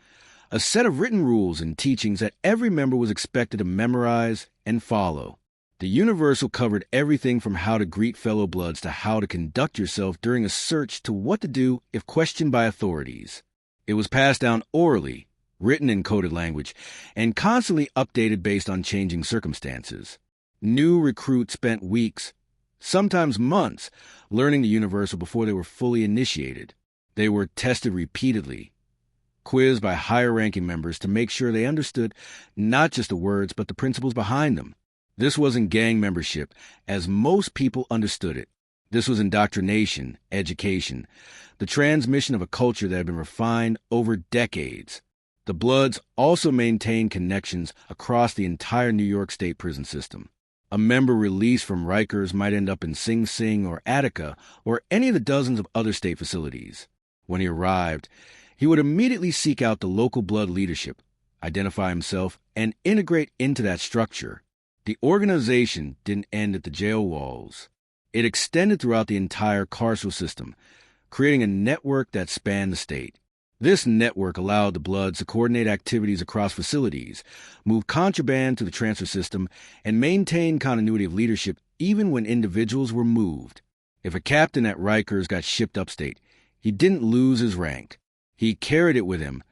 a set of written rules and teachings that every member was expected to memorize and follow. The universal covered everything from how to greet fellow Bloods to how to conduct yourself during a search to what to do if questioned by authorities. It was passed down orally, written in coded language, and constantly updated based on changing circumstances. New recruits spent weeks, sometimes months, learning the universal before they were fully initiated. They were tested repeatedly, quizzed by higher-ranking members to make sure they understood not just the words but the principles behind them. This wasn't gang membership, as most people understood it. This was indoctrination, education, the transmission of a culture that had been refined over decades. The Bloods also maintained connections across the entire New York State prison system. A member released from Rikers might end up in Sing Sing or Attica or any of the dozens of other state facilities. When he arrived, he would immediately seek out the local Blood leadership, identify himself, and integrate into that structure. The organization didn't end at the jail walls. It extended throughout the entire carceral system, creating a network that spanned the state. This network allowed the Bloods to coordinate activities across facilities, move contraband to the transfer system, and maintain continuity of leadership even when individuals were moved. If a captain at Rikers got shipped upstate, he didn't lose his rank. He carried it with him,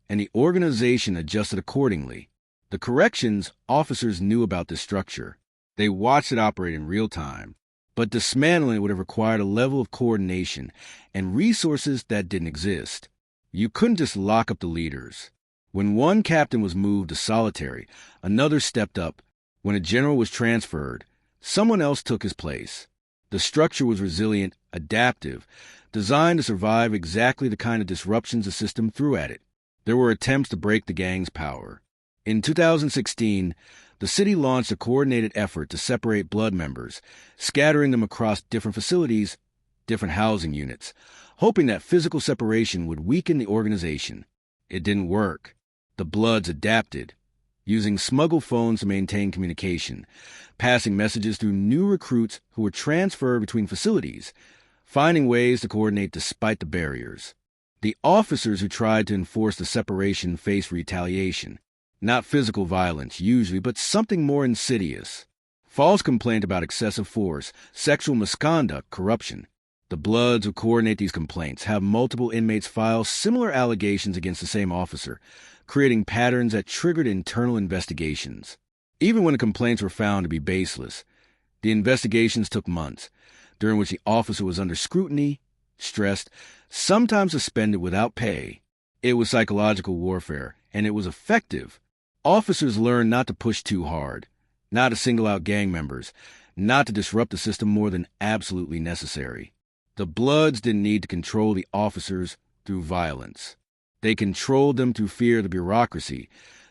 and the organization adjusted accordingly. The corrections officers knew about this structure. They watched it operate in real time, but dismantling it would have required a level of coordination and resources that didn't exist. You couldn't just lock up the leaders. When one captain was moved to solitary, another stepped up. When a general was transferred, someone else took his place. The structure was resilient, adaptive, designed to survive exactly the kind of disruptions the system threw at it. There were attempts to break the gang's power. In 2016, the city launched a coordinated effort to separate Blood members, scattering them across different facilities, different housing units, hoping that physical separation would weaken the organization. It didn't work. The Bloods adapted, using smuggle phones to maintain communication, passing messages through new recruits who were transferred between facilities, finding ways to coordinate despite the barriers. The officers who tried to enforce the separation faced retaliation. Not physical violence, usually, but something more insidious. False complaint about excessive force, sexual misconduct, corruption. The Bloods who coordinate these complaints have multiple inmates file similar allegations against the same officer, creating patterns that triggered internal investigations. Even when the complaints were found to be baseless, the investigations took months, during which the officer was under scrutiny, stressed, sometimes suspended without pay. It was psychological warfare, and it was effective. Officers learned not to push too hard, not to single out gang members, not to disrupt the system more than absolutely necessary. The Bloods didn't need to control the officers through violence. They controlled them through fear of the bureaucracy,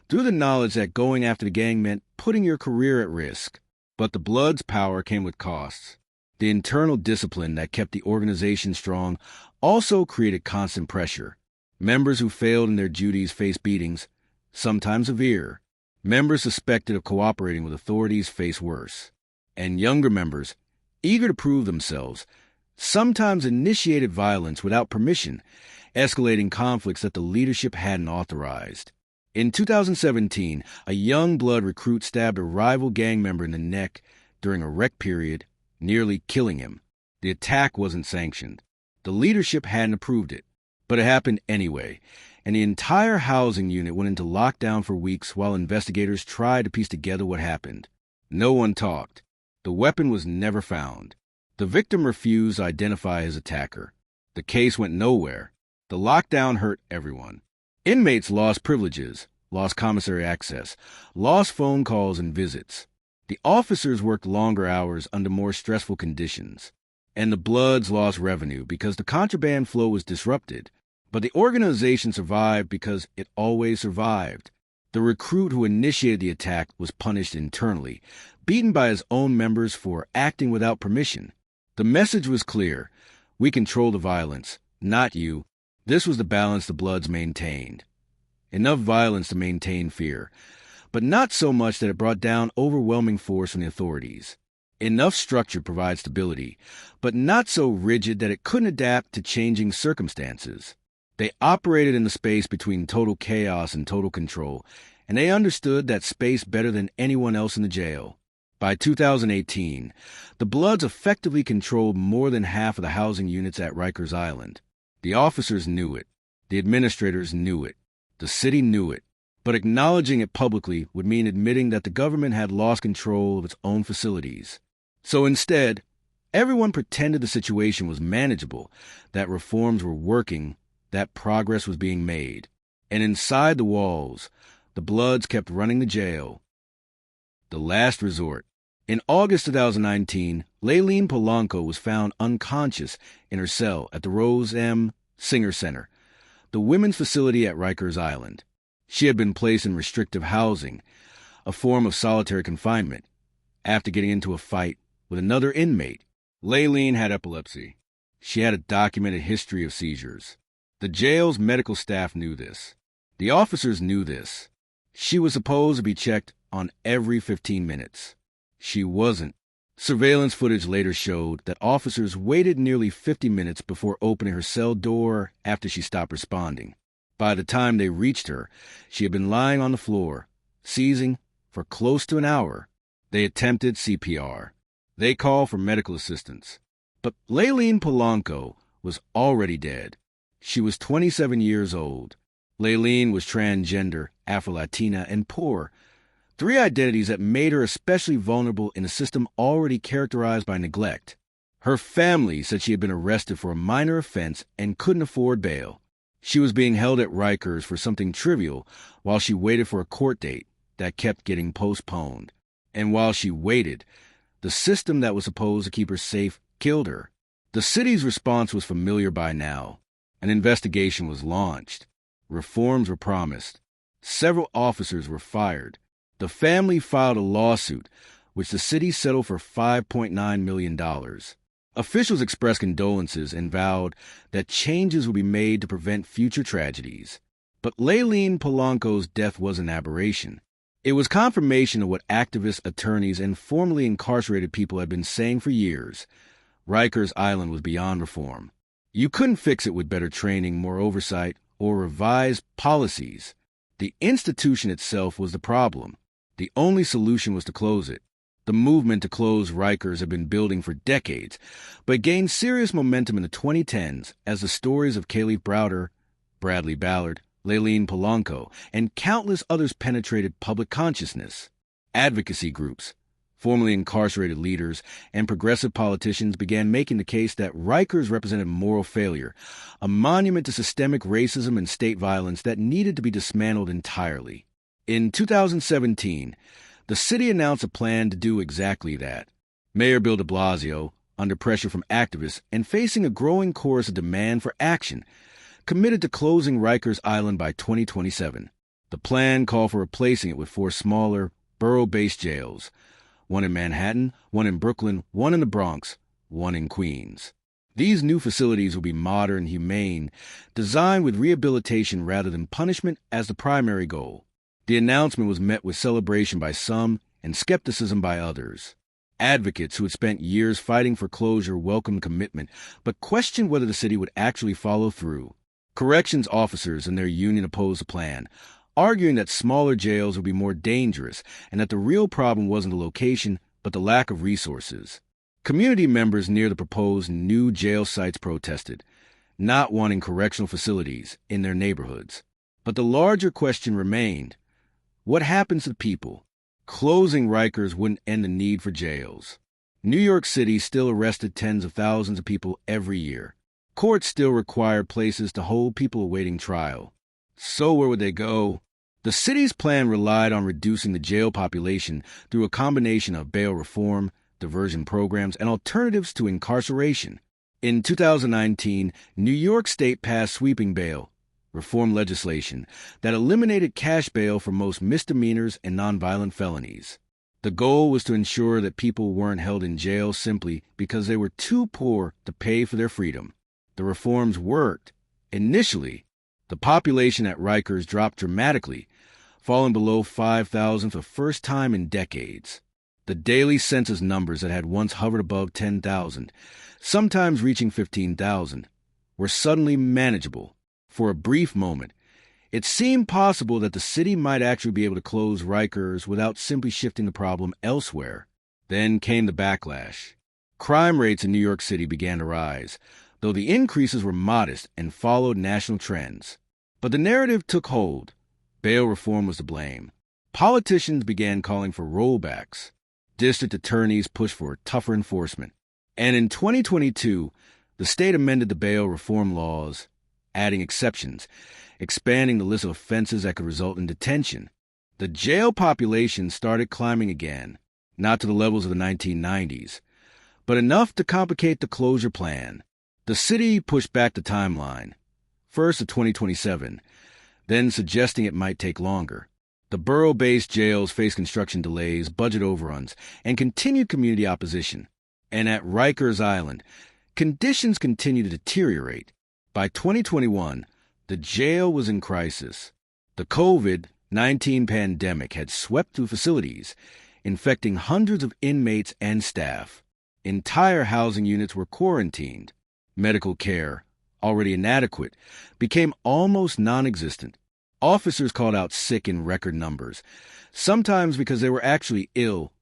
through the knowledge that going after the gang meant putting your career at risk. But the Bloods' power came with costs. The internal discipline that kept the organization strong also created constant pressure. Members who failed in their duties faced beatings, sometimes severe. Members suspected of cooperating with authorities faced worse. And younger members, eager to prove themselves, sometimes initiated violence without permission, escalating conflicts that the leadership hadn't authorized. In 2017, a young Blood recruit stabbed a rival gang member in the neck during a rec period, nearly killing him. The attack wasn't sanctioned. The leadership hadn't approved it. But it happened anyway, and the entire housing unit went into lockdown for weeks while investigators tried to piece together what happened. No one talked. The weapon was never found. The victim refused to identify his attacker. The case went nowhere. The lockdown hurt everyone. Inmates lost privileges, lost commissary access, lost phone calls and visits. The officers worked longer hours under more stressful conditions. And the Bloods lost revenue because the contraband flow was disrupted. But the organization survived because it always survived. The recruit who initiated the attack was punished internally, beaten by his own members for acting without permission. The message was clear. We control the violence, not you. This was the balance the Bloods maintained. Enough violence to maintain fear, but not so much that it brought down overwhelming force from the authorities. Enough structure to provide stability, but not so rigid that it couldn't adapt to changing circumstances. They operated in the space between total chaos and total control, and they understood that space better than anyone else in the jail. By 2018, the Bloods effectively controlled more than half of the housing units at Rikers Island. The officers knew it. The administrators knew it. The city knew it. But acknowledging it publicly would mean admitting that the government had lost control of its own facilities. So instead, everyone pretended the situation was manageable, that reforms were working, that progress was being made. And inside the walls, the Bloods kept running the jail. The last resort. In August 2019, Layleen Polanco was found unconscious in her cell at the Rose M. Singer Center, the women's facility at Rikers Island. She had been placed in restrictive housing, a form of solitary confinement, after getting into a fight with another inmate. Layleen had epilepsy. She had a documented history of seizures. The jail's medical staff knew this. The officers knew this. She was supposed to be checked on every 15 minutes. She wasn't. Surveillance footage later showed that officers waited nearly 50 minutes before opening her cell door after she stopped responding. By the time they reached her, she had been lying on the floor, seizing, for close to an hour. They attempted CPR. They called for medical assistance. But Layleen Polanco was already dead. She was 27 years old. Layleen was transgender, Afro-Latina, and poor. 3 identities that made her especially vulnerable in a system already characterized by neglect. Her family said she had been arrested for a minor offense and couldn't afford bail. She was being held at Rikers for something trivial while she waited for a court date that kept getting postponed. And while she waited, the system that was supposed to keep her safe killed her. The city's response was familiar by now. An investigation was launched. Reforms were promised. Several officers were fired. The family filed a lawsuit, which the city settled for $5.9 million. Officials expressed condolences and vowed that changes would be made to prevent future tragedies. But Layleen Polanco's death was an aberration. It was confirmation of what activists, attorneys, and formerly incarcerated people had been saying for years. Rikers Island was beyond reform. You couldn't fix it with better training, more oversight, or revised policies. The institution itself was the problem. The only solution was to close it. The movement to close Rikers had been building for decades, but gained serious momentum in the 2010s as the stories of Kalief Browder, Bradley Ballard, Layleen Polanco, and countless others penetrated public consciousness. Advocacy groups, formerly incarcerated leaders, and progressive politicians began making the case that Rikers represented moral failure, a monument to systemic racism and state violence that needed to be dismantled entirely. In 2017, the city announced a plan to do exactly that. Mayor Bill de Blasio, under pressure from activists and facing a growing chorus of demand for action, committed to closing Rikers Island by 2027. The plan called for replacing it with 4 smaller, borough-based jails, one in Manhattan, one in Brooklyn, one in the Bronx, one in Queens. These new facilities will be modern, humane, designed with rehabilitation rather than punishment as the primary goal. The announcement was met with celebration by some and skepticism by others. Advocates who had spent years fighting for closure welcomed commitment, but questioned whether the city would actually follow through. Corrections officers and their union opposed the plan, arguing that smaller jails would be more dangerous and that the real problem wasn't the location, but the lack of resources. Community members near the proposed new jail sites protested, not wanting correctional facilities in their neighborhoods. But the larger question remained: what happens to the people? Closing Rikers wouldn't end the need for jails. New York City still arrested tens of thousands of people every year. Courts still required places to hold people awaiting trial. So where would they go? The city's plan relied on reducing the jail population through a combination of bail reform, diversion programs, and alternatives to incarceration. In 2019, New York State passed sweeping bail reform legislation that eliminated cash bail for most misdemeanors and nonviolent felonies. The goal was to ensure that people weren't held in jail simply because they were too poor to pay for their freedom. The reforms worked. Initially, the population at Rikers dropped dramatically, falling below 5,000 for the first time in decades. The daily census numbers that had once hovered above 10,000, sometimes reaching 15,000, were suddenly manageable. For a brief moment, it seemed possible that the city might actually be able to close Rikers without simply shifting the problem elsewhere. Then came the backlash. Crime rates in New York City began to rise, though the increases were modest and followed national trends. But the narrative took hold. Bail reform was to blame. Politicians began calling for rollbacks. District attorneys pushed for tougher enforcement. And in 2022, the state amended the bail reform laws, adding exceptions, expanding the list of offenses that could result in detention. The jail population started climbing again, not to the levels of the 1990s, but enough to complicate the closure plan. The city pushed back the timeline, first to 2027, then suggesting it might take longer. The borough-based jails faced construction delays, budget overruns, and continued community opposition. And at Rikers Island, conditions continued to deteriorate. By 2021, the jail was in crisis. The COVID-19 pandemic had swept through facilities, infecting hundreds of inmates and staff. Entire housing units were quarantined. Medical care, already inadequate, became almost non-existent. Officers called out sick in record numbers, sometimes because they were actually ill,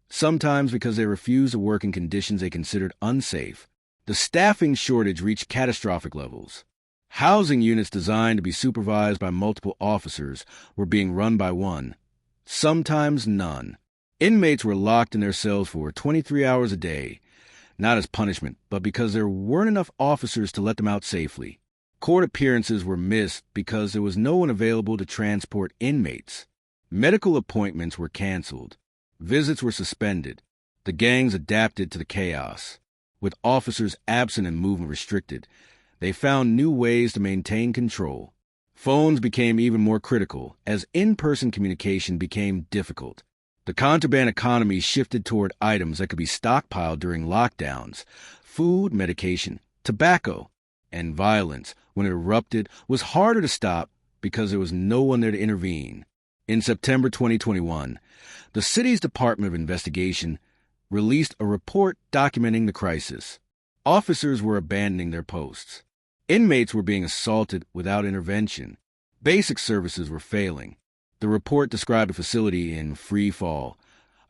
sometimes because they refused to work in conditions they considered unsafe. The staffing shortage reached catastrophic levels. Housing units designed to be supervised by multiple officers were being run by one, sometimes none. Inmates were locked in their cells for 23 hours a day, not as punishment, but because there weren't enough officers to let them out safely. Court appearances were missed because there was no one available to transport inmates. Medical appointments were canceled. Visits were suspended. The gangs adapted to the chaos. With officers absent and movement restricted, they found new ways to maintain control. Phones became even more critical as in-person communication became difficult. The contraband economy shifted toward items that could be stockpiled during lockdowns: food, medication, tobacco, and violence, when it erupted, was harder to stop because there was no one there to intervene. In September 2021, the city's Department of Investigation released a report documenting the crisis. Officers were abandoning their posts. Inmates were being assaulted without intervention. Basic services were failing. The report described a facility in free fall,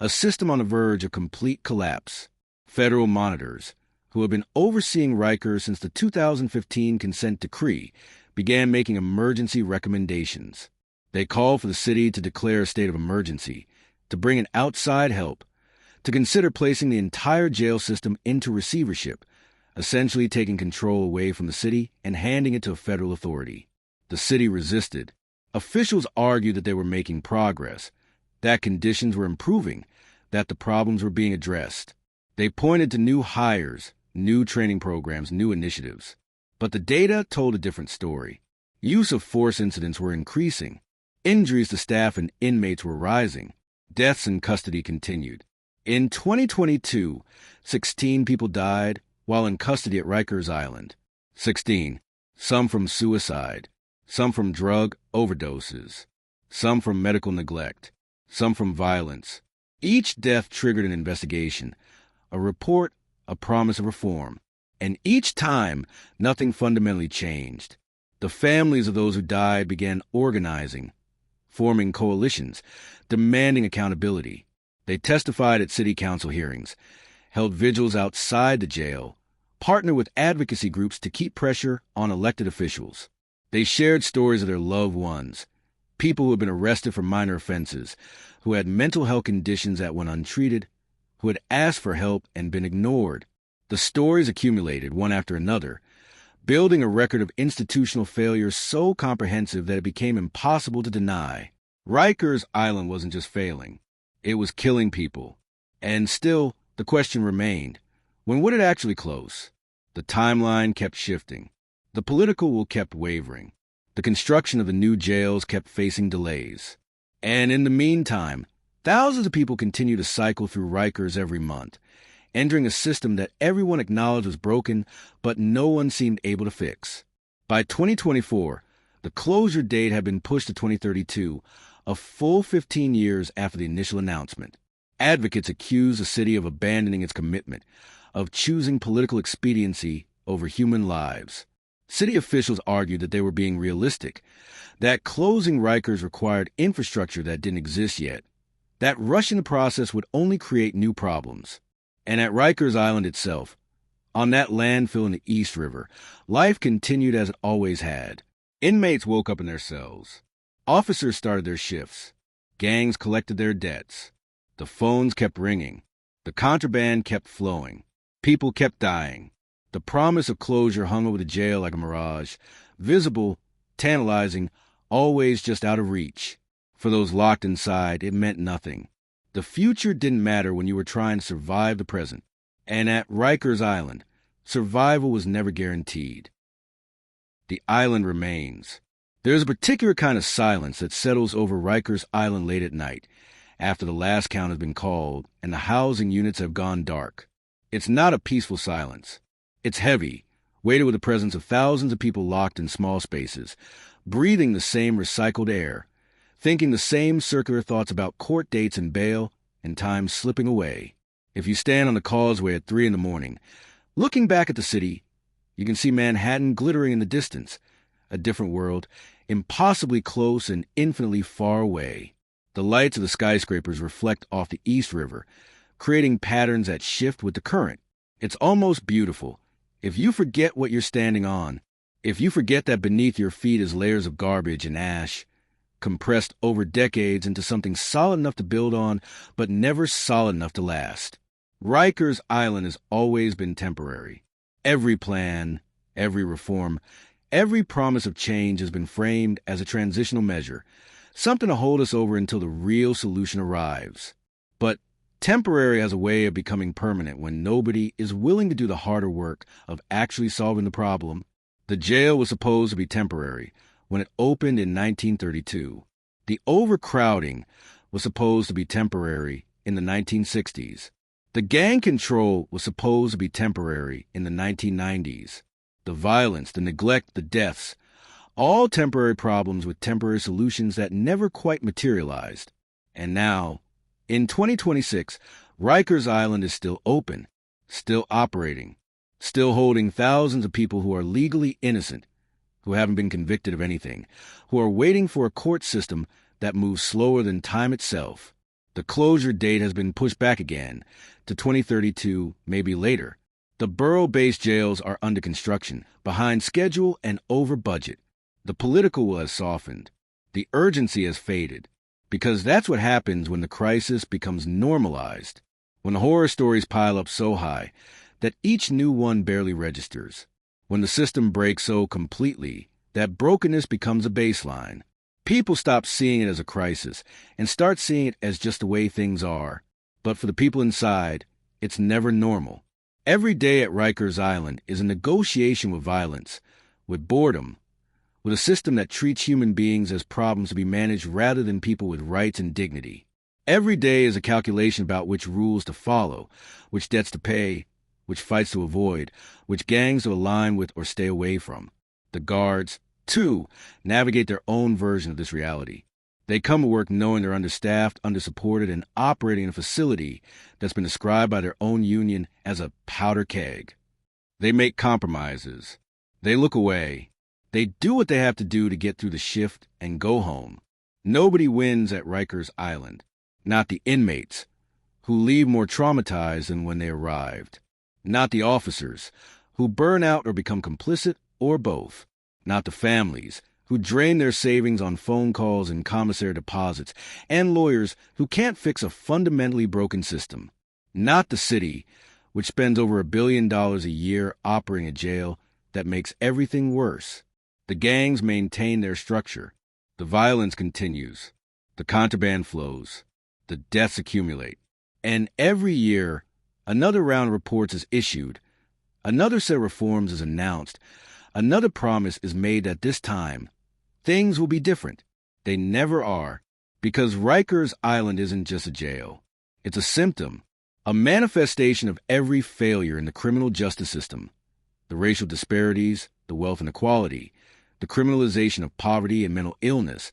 a system on the verge of complete collapse. Federal monitors, who had been overseeing Rikers since the 2015 consent decree, began making emergency recommendations. They called for the city to declare a state of emergency, to bring in outside help, to consider placing the entire jail system into receivership, essentially taking control away from the city and handing it to a federal authority. The city resisted. Officials argued that they were making progress, that conditions were improving, that the problems were being addressed. They pointed to new hires, new training programs, new initiatives. But the data told a different story. Use of force incidents were increasing. Injuries to staff and inmates were rising. Deaths in custody continued. In 2022, 16 people died while in custody at Rikers Island. 16. Some from suicide. Some from drug overdoses. Some from medical neglect. Some from violence. Each death triggered an investigation, a report, a promise of reform. And each time, nothing fundamentally changed. The families of those who died began organizing, forming coalitions, demanding accountability. They testified at city council hearings, held vigils outside the jail, partnered with advocacy groups to keep pressure on elected officials. They shared stories of their loved ones, people who had been arrested for minor offenses, who had mental health conditions that went untreated, who had asked for help and been ignored. The stories accumulated, one after another, building a record of institutional failure so comprehensive that it became impossible to deny. Rikers Island wasn't just failing. It was killing people. And still, the question remained, when would it actually close? The timeline kept shifting. The political will kept wavering. The construction of the new jails kept facing delays. And in the meantime, thousands of people continue to cycle through Rikers every month, entering a system that everyone acknowledged was broken, but no one seemed able to fix. By 2024, the closure date had been pushed to 2032, a full 15 years after the initial announcement. Advocates accused the city of abandoning its commitment, of choosing political expediency over human lives. City officials argued that they were being realistic, that closing Rikers required infrastructure that didn't exist yet, that rushing the process would only create new problems. And at Rikers Island itself, on that landfill in the East River, life continued as it always had. Inmates woke up in their cells. Officers started their shifts. Gangs collected their debts. The phones kept ringing. The contraband kept flowing. People kept dying. The promise of closure hung over the jail like a mirage, visible, tantalizing, always just out of reach. For those locked inside, it meant nothing. The future didn't matter when you were trying to survive the present. And at Rikers Island, survival was never guaranteed. The island remains. There's a particular kind of silence that settles over Rikers Island late at night, after the last count has been called and the housing units have gone dark. It's not a peaceful silence. It's heavy, weighted with the presence of thousands of people locked in small spaces, breathing the same recycled air, thinking the same circular thoughts about court dates and bail, and time slipping away. If you stand on the causeway at 3 a.m, looking back at the city, you can see Manhattan glittering in the distance, a different world, impossibly close and infinitely far away. The lights of the skyscrapers reflect off the East River, creating patterns that shift with the current. It's almost beautiful. If you forget what you're standing on, if you forget that beneath your feet is layers of garbage and ash, compressed over decades into something solid enough to build on, but never solid enough to last. Rikers Island has always been temporary. Every plan, every reform, every promise of change has been framed as a transitional measure, something to hold us over until the real solution arrives. But temporary has a way of becoming permanent when nobody is willing to do the harder work of actually solving the problem. The jail was supposed to be temporary when it opened in 1932. The overcrowding was supposed to be temporary in the 1960s. The gang control was supposed to be temporary in the 1990s. The violence, the neglect, the deaths, all temporary problems with temporary solutions that never quite materialized. And now, in 2026, Rikers Island is still open, still operating, still holding thousands of people who are legally innocent, who haven't been convicted of anything, who are waiting for a court system that moves slower than time itself. The closure date has been pushed back again to 2032, maybe later. The borough-based jails are under construction, behind schedule and over budget. The political will has softened. The urgency has faded. Because that's what happens when the crisis becomes normalized, when the horror stories pile up so high that each new one barely registers, when the system breaks so completely that brokenness becomes a baseline. People stop seeing it as a crisis and start seeing it as just the way things are. But for the people inside, it's never normal. Every day at Rikers Island is a negotiation with violence, with boredom, with a system that treats human beings as problems to be managed rather than people with rights and dignity. Every day is a calculation about which rules to follow, which debts to pay, which fights to avoid, which gangs to align with or stay away from. The guards, too, navigate their own version of this reality. They come to work knowing they're understaffed, undersupported, and operating in a facility that's been described by their own union as a powder keg. They make compromises. They look away. They do what they have to do to get through the shift and go home. Nobody wins at Rikers Island. Not the inmates, who leave more traumatized than when they arrived. Not the officers, who burn out or become complicit, or both. Not the families, who drain their savings on phone calls and commissary deposits, and lawyers who can't fix a fundamentally broken system. Not the city, which spends over $1 billion a year operating a jail that makes everything worse. The gangs maintain their structure. The violence continues. The contraband flows. The deaths accumulate. And every year, another round of reports is issued. Another set of reforms is announced. Another promise is made that this time, things will be different. They never are, because Rikers Island isn't just a jail. It's a symptom, a manifestation of every failure in the criminal justice system. The racial disparities, the wealth inequality, the criminalization of poverty and mental illness,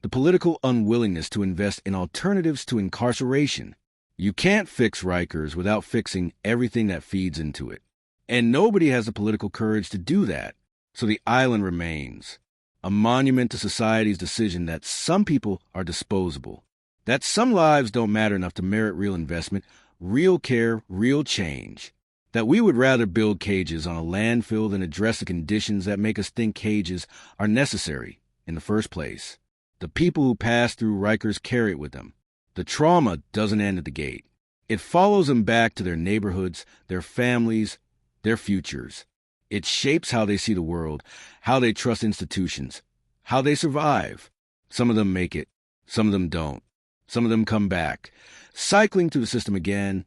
the political unwillingness to invest in alternatives to incarceration. You can't fix Rikers without fixing everything that feeds into it. And nobody has the political courage to do that. So the island remains, a monument to society's decision that some people are disposable, that some lives don't matter enough to merit real investment, real care, real change, that we would rather build cages on a landfill than address the conditions that make us think cages are necessary in the first place. The people who pass through Rikers carry it with them. The trauma doesn't end at the gate. It follows them back to their neighborhoods, their families, their futures. It shapes how they see the world, how they trust institutions, how they survive. Some of them make it, some of them don't. Some of them come back, cycling through the system again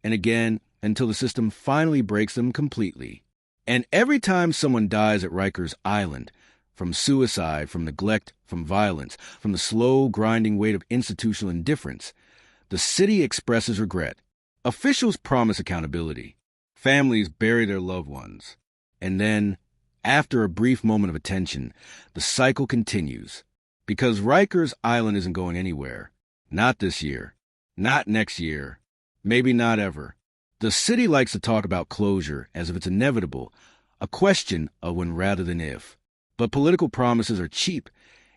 and again until the system finally breaks them completely. And every time someone dies at Rikers Island, from suicide, from neglect, from violence, from the slow, grinding weight of institutional indifference, the city expresses regret. Officials promise accountability. Families bury their loved ones. And then, after a brief moment of attention, the cycle continues. Because Rikers Island isn't going anywhere. Not this year. Not next year. Maybe not ever. The city likes to talk about closure as if it's inevitable, a question of when rather than if. But political promises are cheap,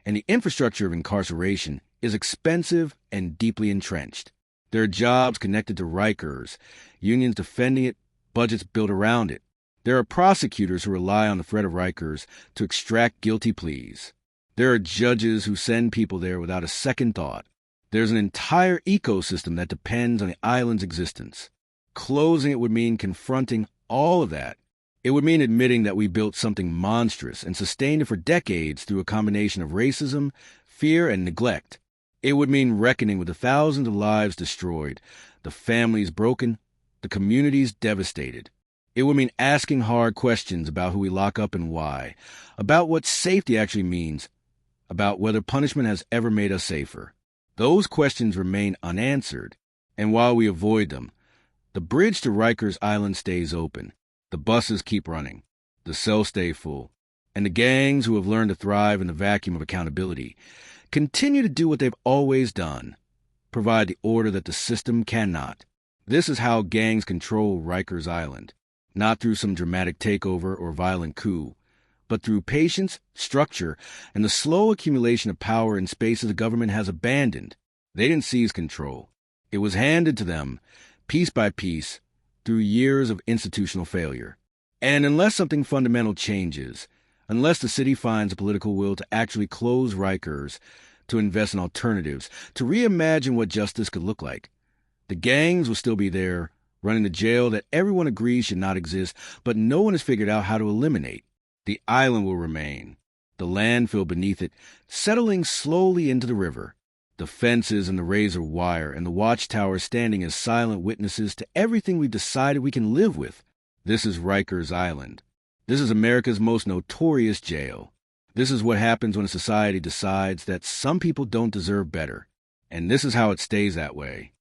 and the infrastructure of incarceration is expensive and deeply entrenched. There are jobs connected to Rikers, unions defending it, budgets built around it. There are prosecutors who rely on the threat of Rikers to extract guilty pleas. There are judges who send people there without a second thought. There's an entire ecosystem that depends on the island's existence. Closing it would mean confronting all of that. It would mean admitting that we built something monstrous and sustained it for decades through a combination of racism, fear, and neglect. It would mean reckoning with the thousands of lives destroyed, the families broken, the communities devastated. It would mean asking hard questions about who we lock up and why, about what safety actually means, about whether punishment has ever made us safer. Those questions remain unanswered, and while we avoid them, the bridge to Rikers Island stays open. The buses keep running, the cells stay full, and the gangs who have learned to thrive in the vacuum of accountability continue to do what they've always done, provide the order that the system cannot. This is how gangs control Rikers Island. Not through some dramatic takeover or violent coup, but through patience, structure, and the slow accumulation of power in spaces the government has abandoned. They didn't seize control. It was handed to them, piece by piece, through years of institutional failure. And unless something fundamental changes, unless the city finds a political will to actually close Rikers, to invest in alternatives, to reimagine what justice could look like, the gangs will still be there, running the jail that everyone agrees should not exist, but no one has figured out how to eliminate. The island will remain, the landfill beneath it, settling slowly into the river, the fences and the razor wire and the watchtowers standing as silent witnesses to everything we've decided we can live with. This is Rikers Island. This is America's most notorious jail. This is what happens when a society decides that some people don't deserve better. And this is how it stays that way.